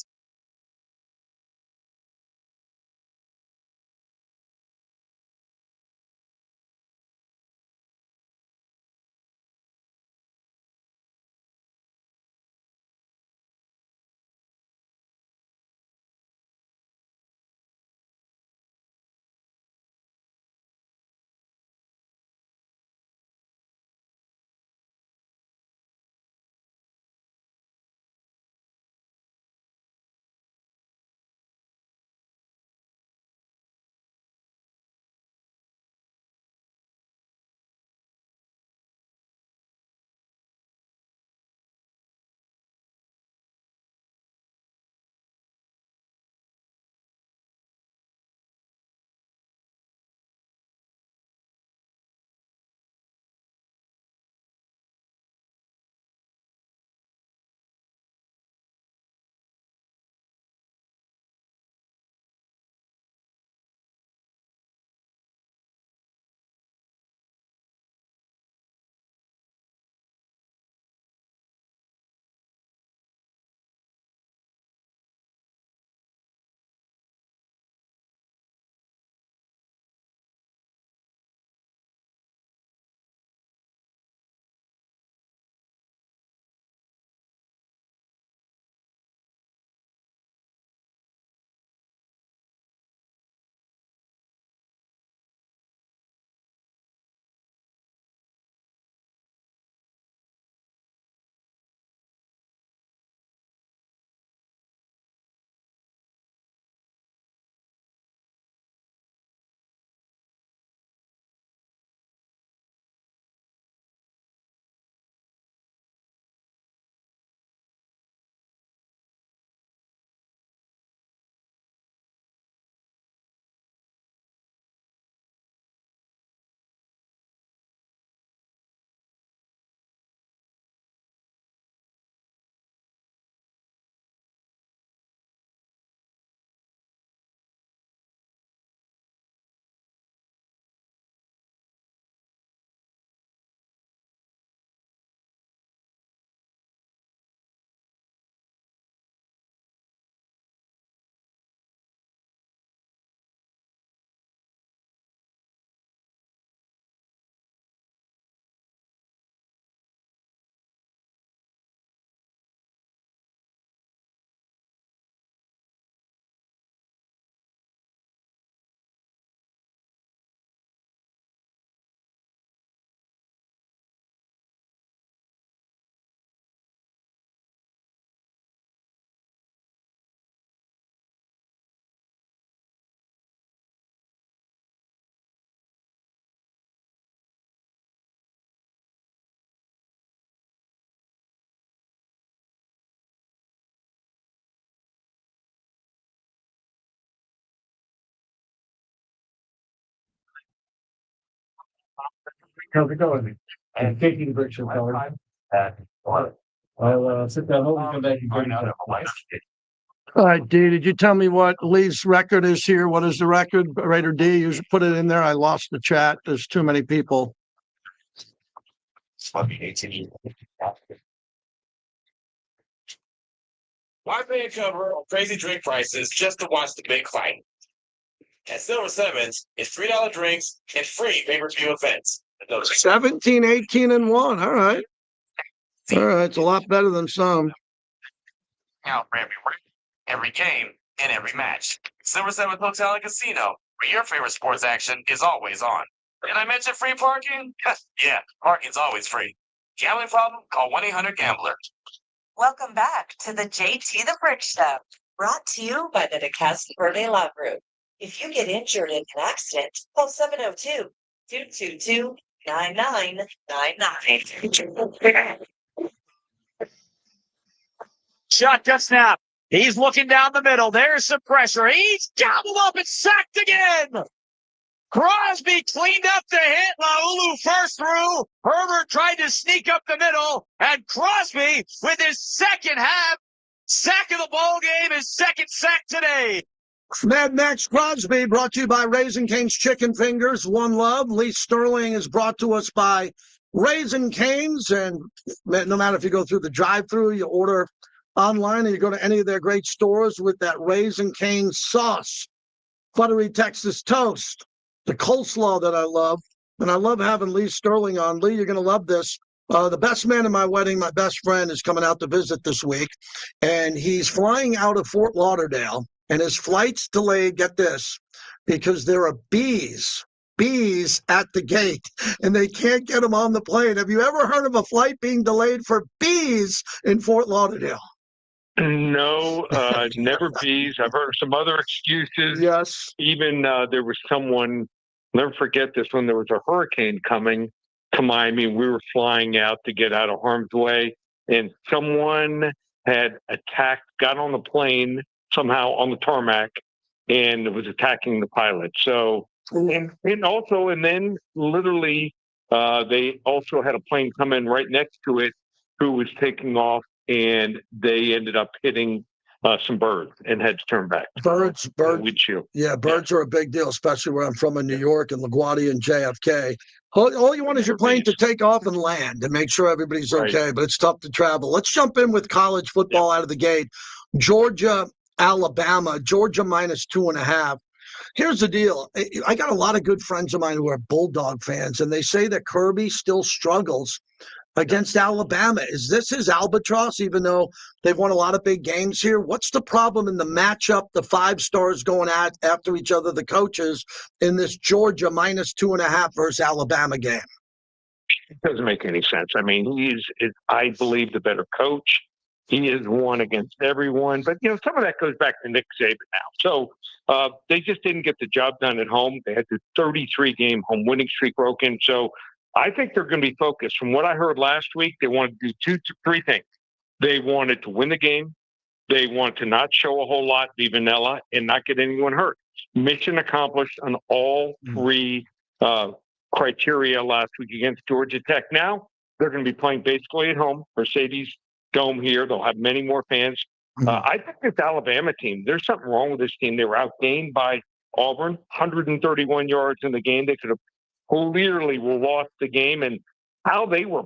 How's it going? I'm taking the picture, Colin. I'll sit down, home and come back and find out. All right, D, did you tell me what Lee's record is here? What is the record? Raider D, you should put it in there. I lost the chat. There's too many people. Why pay a cover on crazy drink prices just to watch the big fight? At Silver Sevens, it's $3 drinks and free pay-per-view events. 17, 18, and 1. All right. All right. It's a lot better than some. Out for every game, and every match. Silver Seven Hotel and Casino, where your favorite sports action is always on. Did I mention free parking? Yeah, parking's always free. Gambling problem? Call 1-800-GAMBLER. Welcome back to the JT the Brick Show, brought to you by the DeCastle Verde Law Group. If you get injured in an accident, call 702-222-9999. Shotgun snap. He's looking down the middle. There's some pressure. He's gobbled up and sacked again. Crosby cleaned up the hit. Laulu first through. Herbert tried to sneak up the middle. And Crosby, with his second half sack of the ball game, his second sack today. Mad Max Crosby brought to you by Raising Cane's Chicken Fingers. One Love. Lee Sterling is brought to us by Raising Cane's. And no matter if you go through the drive-thru, you order online, or you go to any of their great stores with that Raising Cane's sauce. Buttery Texas toast, the coleslaw that I love. And I love having Lee Sterling on. Lee, you're going to love this. The best man in my wedding, my best friend, is coming out to visit this week. And he's flying out of Fort Lauderdale. And his flight's delayed, get this, because there are bees at the gate, and they can't get him on the plane. Have you ever heard of a flight being delayed for bees in Fort Lauderdale? No, never bees. I've heard some other excuses. Yes. Even there was someone, never forget this, when there was a hurricane coming to Miami, we were flying out to get out of harm's way, and someone had got on the plane somehow on the tarmac and was attacking the pilot. So, and then literally, they also had a plane come in right next to it who was taking off, and they ended up hitting some birds and had to turn back. Birds. Windshield. Yeah, birds are a big deal, especially where I'm from in New York and LaGuardia and JFK. All you want is your plane to take off and land and make sure everybody's okay, but it's tough to travel. Let's jump in with college football out of the gate. Georgia, Alabama, Georgia -2.5. Here's the deal. I got a lot of good friends of mine who are Bulldog fans, and they say that Kirby still struggles against Alabama. Is this his albatross, even though they've won a lot of big games here? What's the problem in the matchup, the five stars going after each other, the coaches, in this Georgia -2.5 versus Alabama game? It doesn't make any sense. I mean, he's I believe, the better coach. He is one against everyone. But, some of that goes back to Nick Saban now. So they just didn't get the job done at home. They had the 33-game home winning streak broken. So I think they're going to be focused. From what I heard last week, they wanted to do three things. They wanted to win the game. They wanted to not show a whole lot, be vanilla, and not get anyone hurt. Mission accomplished on all three criteria last week against Georgia Tech. Now they're going to be playing basically at home, Mercedes Dome here. They'll have many more fans. I think this Alabama team, there's something wrong with this team. They were outgained by Auburn, 131 yards in the game. They could have clearly lost the game, and how they were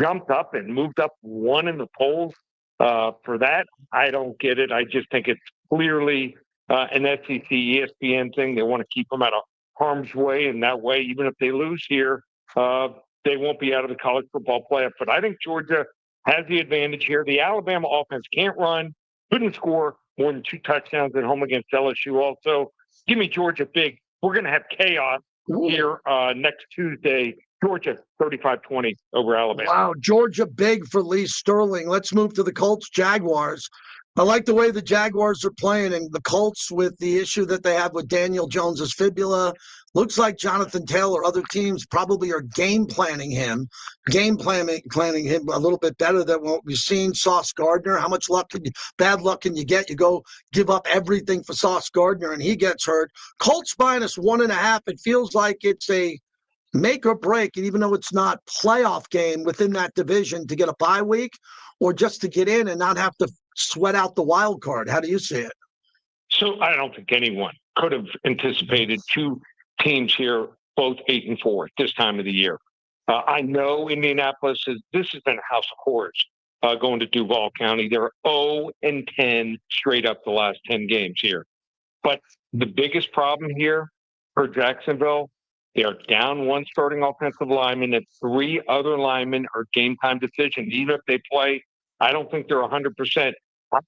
jumped up and moved up one in the polls for that, I don't get it. I just think it's clearly an SEC ESPN thing. They want to keep them out of harm's way, and that way, even if they lose here, they won't be out of the college football playoff. But I think Georgia has the advantage here. The Alabama offense can't run, couldn't score more than 2 touchdowns at home against LSU. Also, give me Georgia big. We're going to have chaos here next Tuesday. Georgia 35-20 over Alabama. Wow, Georgia big for Lee Sterling. Let's move to the Colts Jaguars. I like the way the Jaguars are playing, and the Colts, with the issue that they have with Daniel Jones's fibula. Looks like Jonathan Taylor, other teams probably are game planning him a little bit better than what we've seen. Sauce Gardner, how much bad luck can you get? You go give up everything for Sauce Gardner and he gets hurt. Colts -1.5. It feels like it's a make or break, and even though it's not playoff game within that division, to get a bye week or just to get in and not have to sweat out the wild card. How do you see it? So I don't think anyone could have anticipated two teams here, both 8-4 at this time of the year. I know Indianapolis this has been a house of horrors going to Duval County. They're 0-10 straight up the last 10 games here. But the biggest problem here for Jacksonville, they are down one starting offensive lineman, and 3 other linemen are game time decisions. Even if they play, I don't think they're 100%.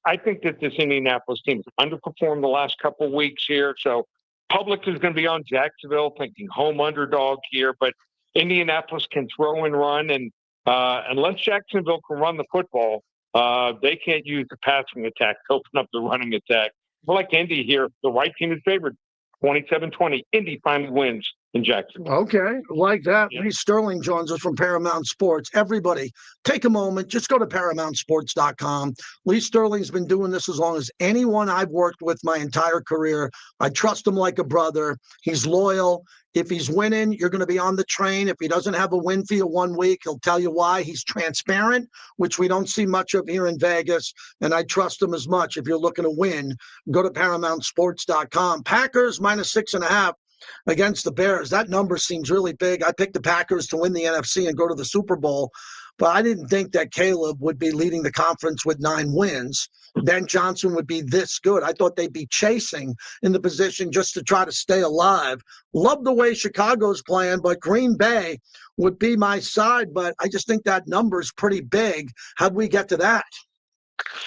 I think that this Indianapolis team has underperformed the last couple of weeks here. So public is going to be on Jacksonville, thinking home underdog here. But Indianapolis can throw and run, and unless Jacksonville can run the football, they can't use the passing attack to open up the running attack. Well, like Indy here, the right team is favored, 27-20. Indy finally wins in Jacksonville. Okay, like that. Yeah. Lee Sterling joins us from Paramount Sports. Everybody, take a moment. Just go to ParamountSports.com. Lee Sterling's been doing this as long as anyone I've worked with my entire career. I trust him like a brother. He's loyal. If he's winning, you're going to be on the train. If he doesn't have a win for you 1 week, he'll tell you why. He's transparent, which we don't see much of here in Vegas, and I trust him as much. If you're looking to win, go to ParamountSports.com. Packers -6.5 against the Bears. That number seems really big. I picked the Packers to win the NFC and go to the Super Bowl, but I didn't think that Caleb would be leading the conference with 9 wins. Ben Johnson would be this good. I thought they'd be chasing in the position just to try to stay alive. Love the way Chicago's playing, but Green Bay would be my side, but I just think that number's pretty big. How'd we get to that?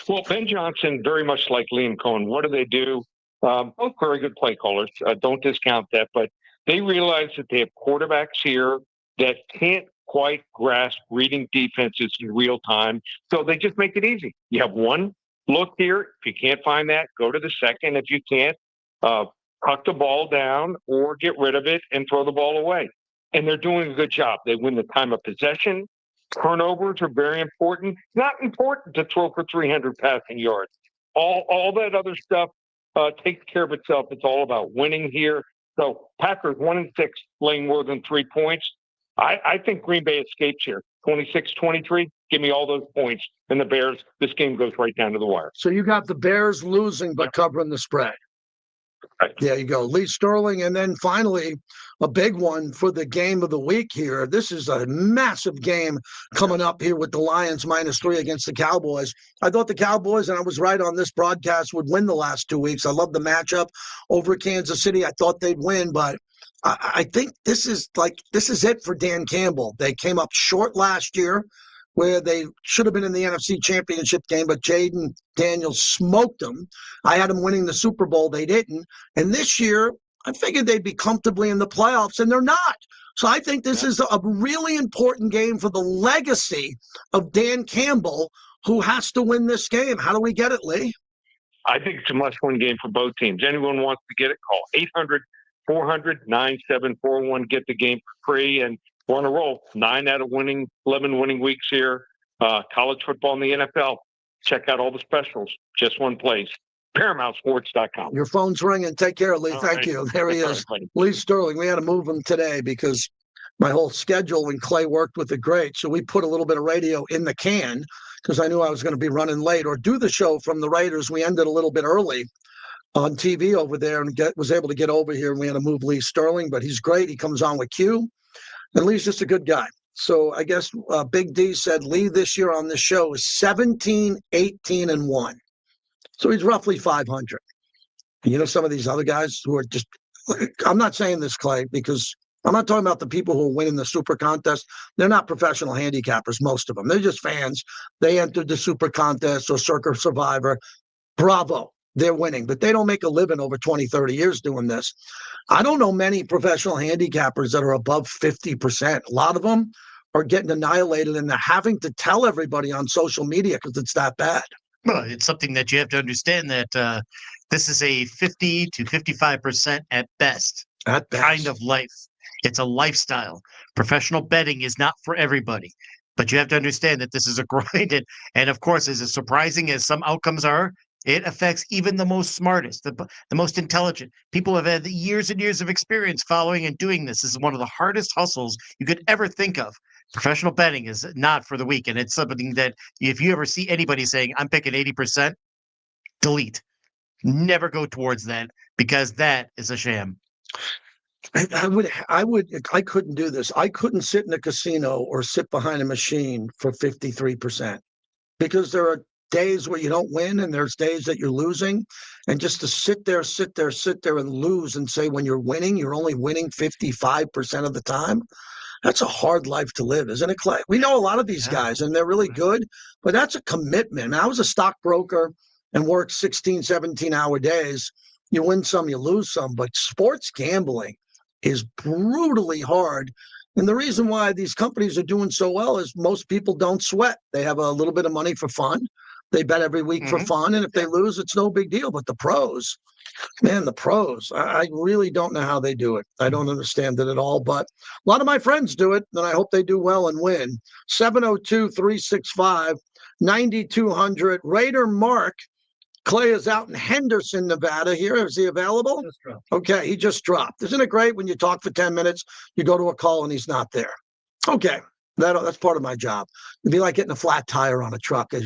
Well, Ben Johnson, very much like Liam Cohen, what do? Both very good play callers. Don't discount that, but they realize that they have quarterbacks here that can't quite grasp reading defenses in real time. So they just make it easy. You have one look here. If you can't find that, go to the second. If you can't, tuck the ball down or get rid of it and throw the ball away. And they're doing a good job. They win the time of possession. Turnovers are very important. Not important to throw for 300 passing yards. All that other stuff takes care of itself. It's all about winning here. So Packers 1-6, laying more than 3 points. I think Green Bay escapes here. 26-23. Give me all those points. And the Bears, this game goes right down to the wire. So you got the Bears losing but covering the spread. Right. There you go. Lee Sterling. And then finally, a big one for the game of the week here. This is a massive game coming up here with the Lions -3 against the Cowboys. I thought the Cowboys, and I was right on this broadcast, would win the last 2 weeks. I love the matchup over Kansas City. I thought they'd win, but I think this is it for Dan Campbell. They came up short last year where they should have been in the NFC Championship game, but Jaden Daniels smoked them. I had them winning the Super Bowl. They didn't. And this year, I figured they'd be comfortably in the playoffs, and they're not. So I think this is a really important game for the legacy of Dan Campbell, who has to win this game. How do we get it, Lee? I think it's a must-win game for both teams. Anyone wants to get it, call 800-400-9741. Get the game for free, and we're on a roll. 11 winning weeks here. College football in the NFL. Check out all the specials. Just one place. ParamountSports.com. Your phone's ringing. Take care, Lee. All Thank right. you. There he is. All right, Lee Sterling. We had to move him today because my whole schedule when Clay worked with the great. So we put a little bit of radio in the can because I knew I was going to be running late or do the show from the Raiders. We ended a little bit early on TV over there and was able to get over here. And we had to move Lee Sterling, but he's great. He comes on with Q. And Lee's just a good guy. So I guess Big D said Lee this year on this show is 17, 18, and 1. So he's roughly 500. And you know, some of these other guys who are just, I'm not saying this, Clay, because I'm not talking about the people who are winning the super contest. They're not professional handicappers, most of them. They're just fans. They entered the super contest or Circle Survivor. Bravo. They're winning, but they don't make a living over 20, 30 years doing this. I don't know many professional handicappers that are above 50%. A lot of them are getting annihilated, and they're having to tell everybody on social media because it's that bad. Well, it's something that you have to understand that this is a 50 to 55% at best kind of life. It's a lifestyle. Professional betting is not for everybody, but you have to understand that this is a grind. And of course, as surprising as some outcomes are, it affects even the most smartest, the most intelligent. People have had years and years of experience following and doing this. This is one of the hardest hustles you could ever think of. Professional betting is not for the weak. And it's something that if you ever see anybody saying, I'm picking 80%, delete. Never go towards that because that is a sham. I couldn't do this. I couldn't sit in a casino or sit behind a machine for 53% because there are days where you don't win and there's days that you're losing, and just to sit there and lose and say when you're winning you're only winning 55% of the time, that's a hard life to live, isn't it, Clay? We know a lot of these guys and they're really good, but that's a commitment. I was a stockbroker and worked 16 17-hour days. You win some, you lose some, but sports gambling is brutally hard. And the reason why these companies are doing so well is most people don't sweat. They have a little bit of money for fun. They bet every week for fun, and if they lose, it's no big deal. But the pros, man, the pros, I really don't know how they do it. I don't understand it at all. But a lot of my friends do it, and I hope they do well and win. 702-365-9200. Raider Mark. Clay is out in Henderson, Nevada. Here, is he available? Okay, he just dropped. Isn't it great when you talk for 10 minutes, you go to a call and he's not there? Okay, that's part of my job. It'd be like getting a flat tire on a truck as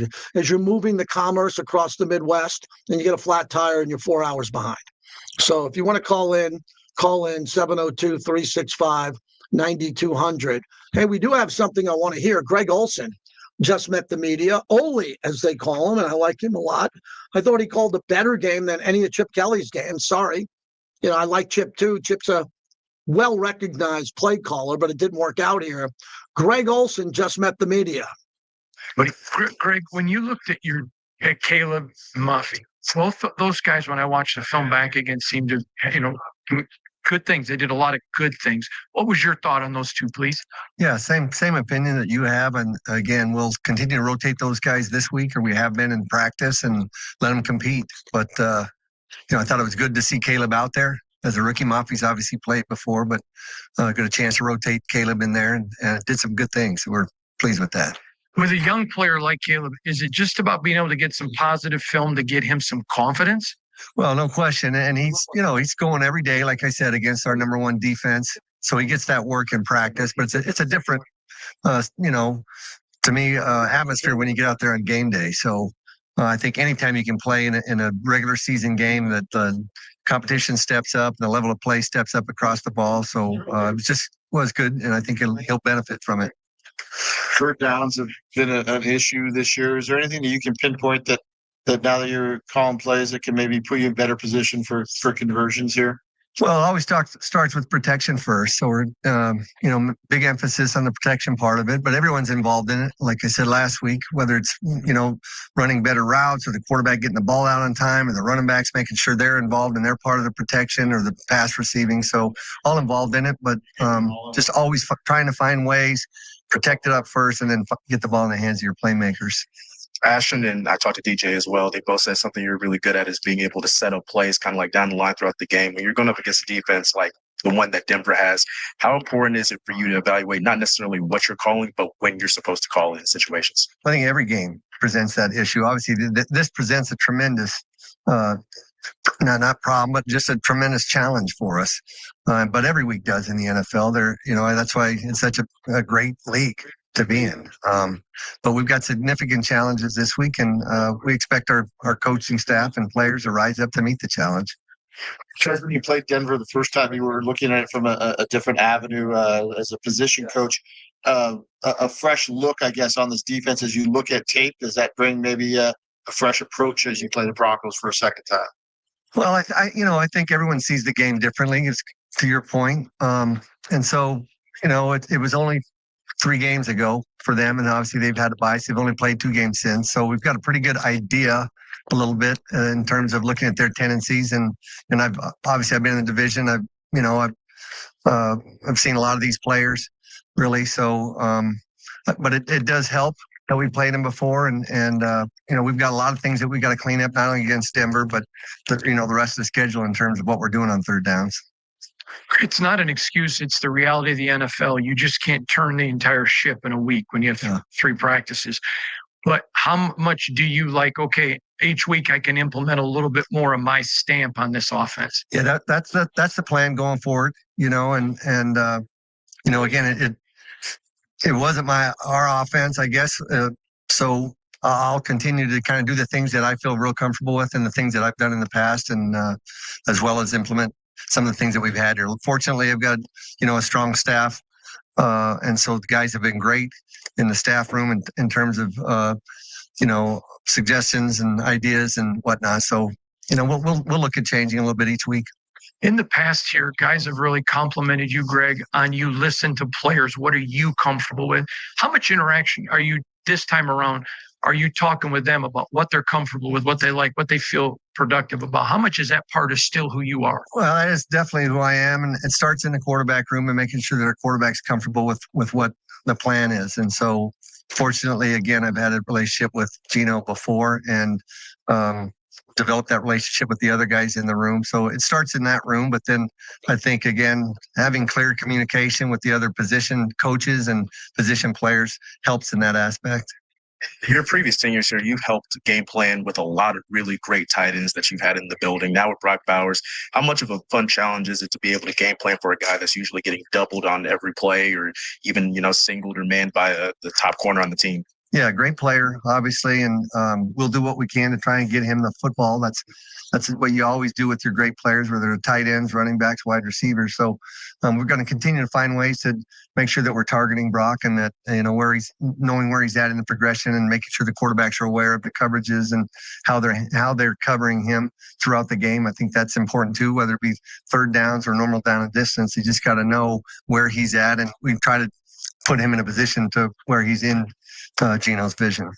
you're moving the commerce across the Midwest, and you get a flat tire and you're 4 hours behind. So if you want to call in 702-365-9200. Hey, we do have something I want to hear. Greg Olson just met the media, Ole, as they call him, and I like him a lot. I thought he called a better game than any of Chip Kelly's games. Sorry. I like Chip too. Chip's a well-recognized play caller, but it didn't work out here. Greg Olson just met the media. But Greg, when you looked at Caleb and Muffy, both those guys, when I watched the film back again, seemed to, good things. They did a lot of good things. What was your thought on those two, please? Yeah, same opinion that you have. And again, we'll continue to rotate those guys this week, or we have been in practice, and let them compete. But, I thought it was good to see Caleb out there as a rookie. Moffy's obviously played before, but got a chance to rotate Caleb in there and did some good things. We're pleased with that. With a young player like Caleb, is it just about being able to get some positive film to get him some confidence? Well, no question. And he's going every day, like I said, against our number one defense. So he gets that work in practice, but it's a different, to me, atmosphere when you get out there on game day. So I think anytime you can play in a regular season game, that the competition steps up and the level of play steps up across the ball. So it was good, and I think he'll benefit from it. Third downs have been an issue this year. Is there anything that you can pinpoint that now that you're calling plays that can maybe put you in better position for conversions here? Well, it always starts with protection first. So we're, big emphasis on the protection part of it, but everyone's involved in it. Like I said last week, whether it's, running better routes, or the quarterback getting the ball out on time, or the running backs making sure they're involved in their part of the protection, or the pass receiving. So all involved in it, but just always trying to find ways, protect it up first, and then get the ball in the hands of your playmakers. Ashton and I talked to DJ as well. They both said something you're really good at is being able to set up plays kind of like down the line throughout the game. When you're going up against a defense like the one that Denver has, how important is it for you to evaluate not necessarily what you're calling, but when you're supposed to call in situations? I think every game presents that issue. Obviously, this presents a tremendous, not problem, but just a tremendous challenge for us. But every week does in the NFL. That's why it's such a great league to be in. But we've got significant challenges this week, and we expect our coaching staff and players to rise up to meet the challenge. Trevor, when you played Denver the first time, you were looking at it from a different avenue as a position coach. A fresh look, I guess, on this defense as you look at tape. Does that bring maybe a fresh approach as you play the Broncos for a second time? Well, I think everyone sees the game differently, is to your point. And so, it was only 3 games ago for them, and obviously they've had a bye. So they've only played 2 games since. So we've got a pretty good idea a little bit in terms of looking at their tendencies. And I've been in the division. I've seen a lot of these players really. So, but it does help that we played them before. And we've got a lot of things that we got to clean up, not only against Denver, but the rest of the schedule in terms of what we're doing on third downs. It's not an excuse. It's the reality of the NFL. You just can't turn the entire ship in a week when you have 3 practices. But how much do you okay, each week I can implement a little bit more of my stamp on this offense? Yeah, that's the plan going forward, and again, it wasn't our offense, I guess. So I'll continue to kind of do the things that I feel real comfortable with, and the things that I've done in the past, and as well as implement some of the things that we've had here. Fortunately, I've got, a strong staff. And so the guys have been great in the staff room in terms of, suggestions and ideas and whatnot. So, we'll look at changing a little bit each week. In the past here, guys have really complimented you, Greg, on you listen to players. What are you comfortable with? How much interaction are you this time around? Are you talking with them about what they're comfortable with, what they like, what they feel productive about? How much is that part of still who you are? Well, that is definitely who I am. And it starts in the quarterback room and making sure that our quarterback's comfortable with what the plan is. And so, fortunately, again, I've had a relationship with Gino before and developed that relationship with the other guys in the room. So it starts in that room, but then I think, again, having clear communication with the other position coaches and position players helps in that aspect. Your previous tenures here, you've helped game plan with a lot of really great tight ends that you've had in the building. Now with Brock Bowers, how much of a fun challenge is it to be able to game plan for a guy that's usually getting doubled on every play or even, singled or manned by the top corner on the team? Yeah, great player, obviously, and we'll do what we can to try and get him the football. That's what you always do with your great players, whether they're tight ends, running backs, wide receivers. So we're going to continue to find ways to make sure that we're targeting Brock and that, where he's knowing where he's at in the progression and making sure the quarterbacks are aware of the coverages and how they're covering him throughout the game. I think that's important too, whether it be third downs or normal down and distance. You just got to know where he's at, and we try to put him in a position to where he's in Gino's vision.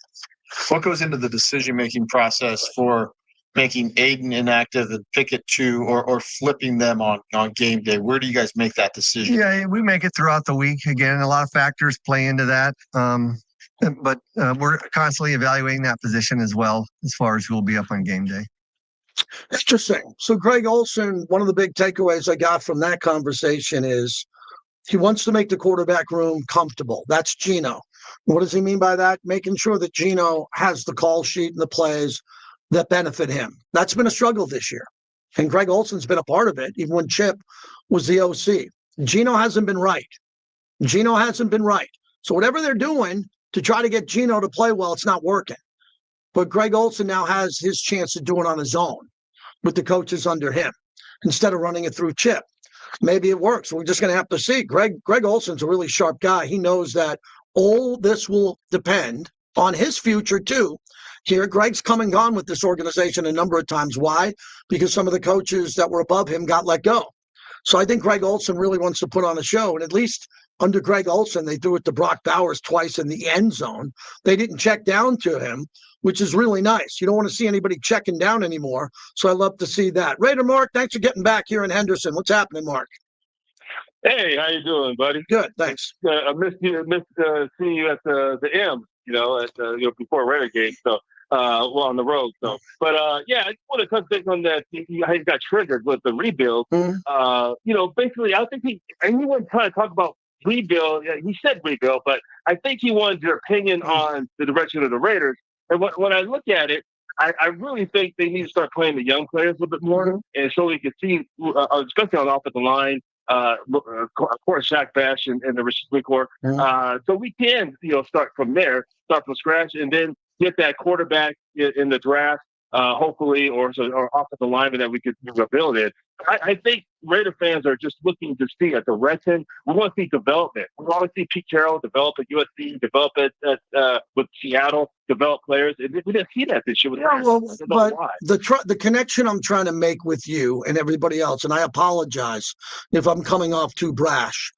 What goes into the decision-making process for making Aiden inactive and Pickett to, or flipping them on game day? Where do you guys make that decision? Yeah, we make it throughout the week. Again, a lot of factors play into that. But we're constantly evaluating that position as well as far as who will be up on game day. Interesting. So Greg Olson, one of the big takeaways I got from that conversation is he wants to make the quarterback room comfortable. That's Gino. What does he mean by that? Making sure that Gino has the call sheet and the plays that benefit him. That's been a struggle this year. And Greg Olson's been a part of it, even when Chip was the OC. Gino hasn't been right. So whatever they're doing to try to get Gino to play well, it's not working. But Greg Olson now has his chance to do it on his own with the coaches under him instead of running it through Chip. Maybe it works. We're just going to have to see. Greg Olson's a really sharp guy. He knows that all this will depend on his future too. Here, Greg's come and gone with this organization a number of times. Why? Because some of the coaches that were above him got let go. So I think Greg Olson really wants to put on a show. And at least under Greg Olson, they threw it to Brock Bowers twice in the end zone. They didn't check down to him, which is really nice. You don't want to see anybody checking down anymore. So I love to see that. Raider Mark, thanks for getting back here in Henderson. What's happening, Mark? Hey, how you doing, buddy? Good, thanks. I missed seeing you at the M, before Raider game. So, on the road. So, but yeah, I just want to touch base on that. How he got triggered with the rebuild. Basically, I think he wasn't trying to talk about rebuild. He said rebuild, but I think he wanted your opinion on the direction of the Raiders. And when I look at it, I really think they need to start playing the young players a little bit more, and so we can see, especially on the offensive line. Of course, Shaq Bash and the receiving core. So we can, start from scratch, and then get that quarterback in the draft, hopefully, or offensive lineman that we could build in. I think Raider fans are just looking to see a direction. We want to see development. We want to see Pete Carroll develop at USC, develop with Seattle, develop players. And we didn't see that this year. But the connection I'm trying to make with you and everybody else, and I apologize if I'm coming off too brash,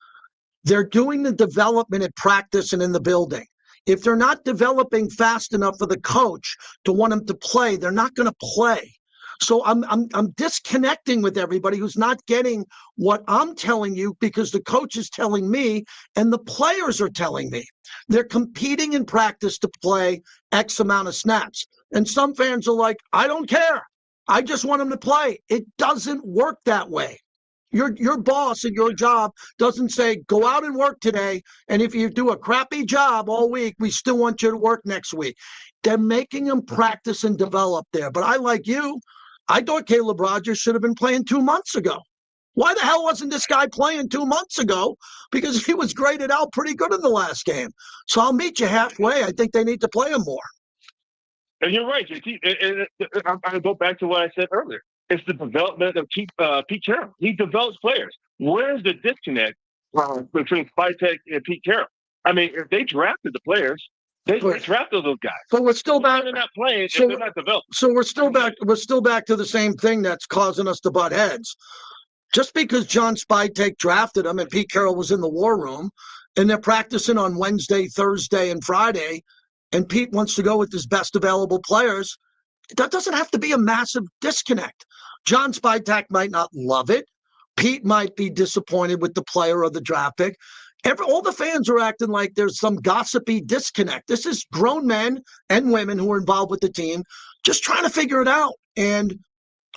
they're doing the development at practice and in the building. If they're not developing fast enough for the coach to want them to play, they're not going to play. So I'm disconnecting with everybody who's not getting what I'm telling you because the coach is telling me and the players are telling me. They're competing in practice to play X amount of snaps. And some fans are like, I don't care. I just want them to play. It doesn't work that way. Your boss and your job doesn't say, go out and work today, and if you do a crappy job all week, we still want you to work next week. They're making them practice and develop there. But I, like you, I thought Caleb Rogers should have been playing 2 months ago. Why the hell wasn't this guy playing 2 months ago? Because he was graded out pretty good in the last game. So I'll meet you halfway. I think they need to play him more. And you're right, JT. And I go back to what I said earlier. It's the development of Pete Carroll. He develops players. Where's the disconnect between Spytek and Pete Carroll? I mean, if they drafted the players, they drafted those guys. But we're still back. They're not playing if they're not developed. So we're still back. We're still back to the same thing that's causing us to butt heads. Just because John Spytek drafted him and Pete Carroll was in the war room, and they're practicing on Wednesday, Thursday, and Friday, and Pete wants to go with his best available players, that doesn't have to be a massive disconnect. John Spytek might not love it. Pete might be disappointed with the player or the draft pick. All the fans are acting like there's some gossipy disconnect. This is grown men and women who are involved with the team just trying to figure it out. And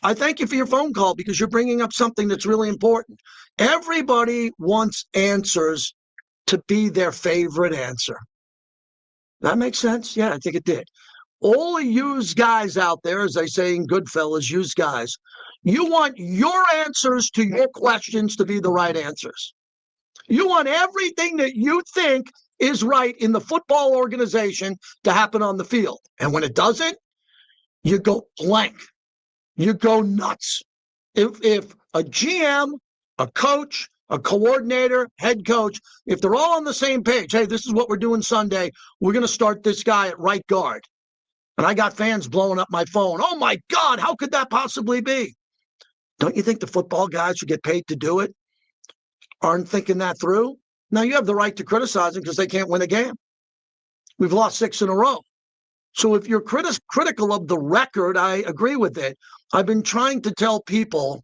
I thank you for your phone call because you're bringing up something that's really important. Everybody wants answers to be their favorite answer. That makes sense? Yeah, I think it did. All used guys out there, as they say in Goodfellas, used guys, you want your answers to your questions to be the right answers. You want everything that you think is right in the football organization to happen on the field. And when it doesn't, you go blank. You go nuts. If a GM, a coach, a coordinator, head coach, if they're all on the same page, hey, this is what we're doing Sunday. We're going to start this guy at right guard. And I got fans blowing up my phone. Oh, my God, how could that possibly be? Don't you think the football guys who get paid to do it aren't thinking that through? Now, you have the right to criticize them because they can't win a game. We've lost 6 in a row. So if you're critical of the record, I agree with it. I've been trying to tell people,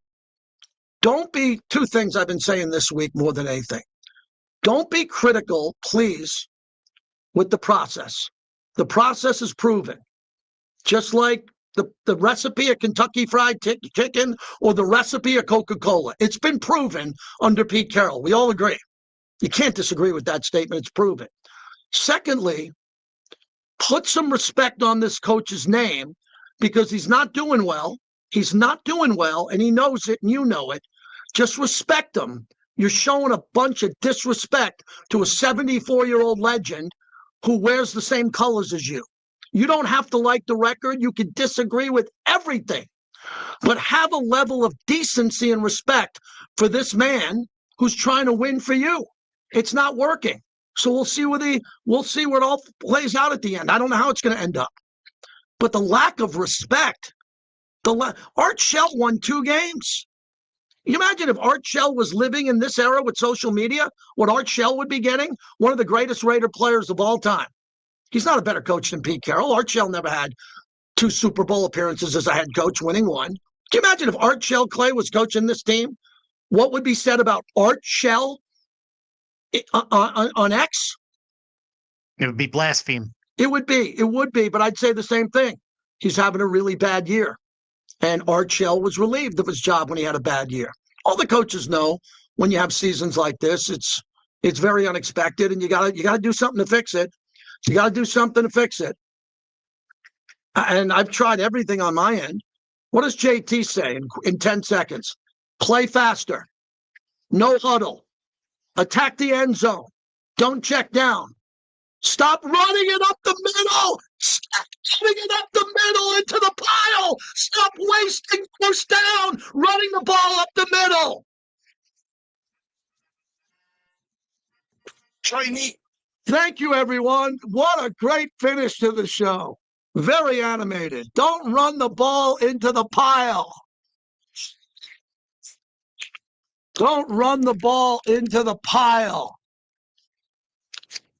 don't be, 2 things I've been saying this week more than anything. Don't be critical, please, with the process. The process is proven. Just like the recipe of Kentucky Fried Chicken or the recipe of Coca-Cola. It's been proven under Pete Carroll. We all agree. You can't disagree with that statement. It's proven. Secondly, put some respect on this coach's name because he's not doing well. He's not doing well, and he knows it, and you know it. Just respect him. You're showing a bunch of disrespect to a 74-year-old legend who wears the same colors as you. You don't have to like the record. You can disagree with everything. But have a level of decency and respect for this man who's trying to win for you. It's not working. So we'll see where it all plays out at the end. I don't know how it's going to end up. But the lack of respect, Art Shell won 2 games. You imagine if Art Shell was living in this era with social media, what Art Shell would be getting? One of the greatest Raider players of all time. He's not a better coach than Pete Carroll. Art Shell never had 2 Super Bowl appearances as a head coach, winning 1. Can you imagine if Art Shell Clay was coaching this team? What would be said about Art Shell on X? It would be blaspheme. It would be, but I'd say the same thing. He's having a really bad year. And Art Shell was relieved of his job when he had a bad year. All the coaches know when you have seasons like this, it's very unexpected, and you gotta do something to fix it. You got to do something to fix it. And I've tried everything on my end. What does JT say in 10 seconds? Play faster. No huddle. Attack the end zone. Don't check down. Stop running it up the middle. Stop running it up the middle into the pile. Stop wasting first down, running the ball up the middle. Try me. Thank you, everyone. What a great finish to the show. Very animated. Don't run the ball into the pile. Don't run the ball into the pile.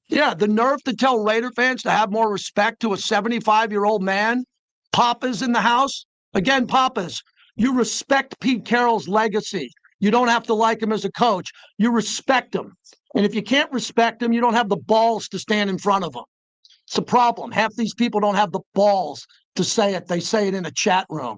Yeah, the nerve to tell Raider fans to have more respect to a 75-year-old man. Papa's in the house. Again, Papa's, you respect Pete Carroll's legacy. You don't have to like him as a coach. You respect him. And if you can't respect him, you don't have the balls to stand in front of him. It's a problem. Half these people don't have the balls to say it. They say it in a chat room.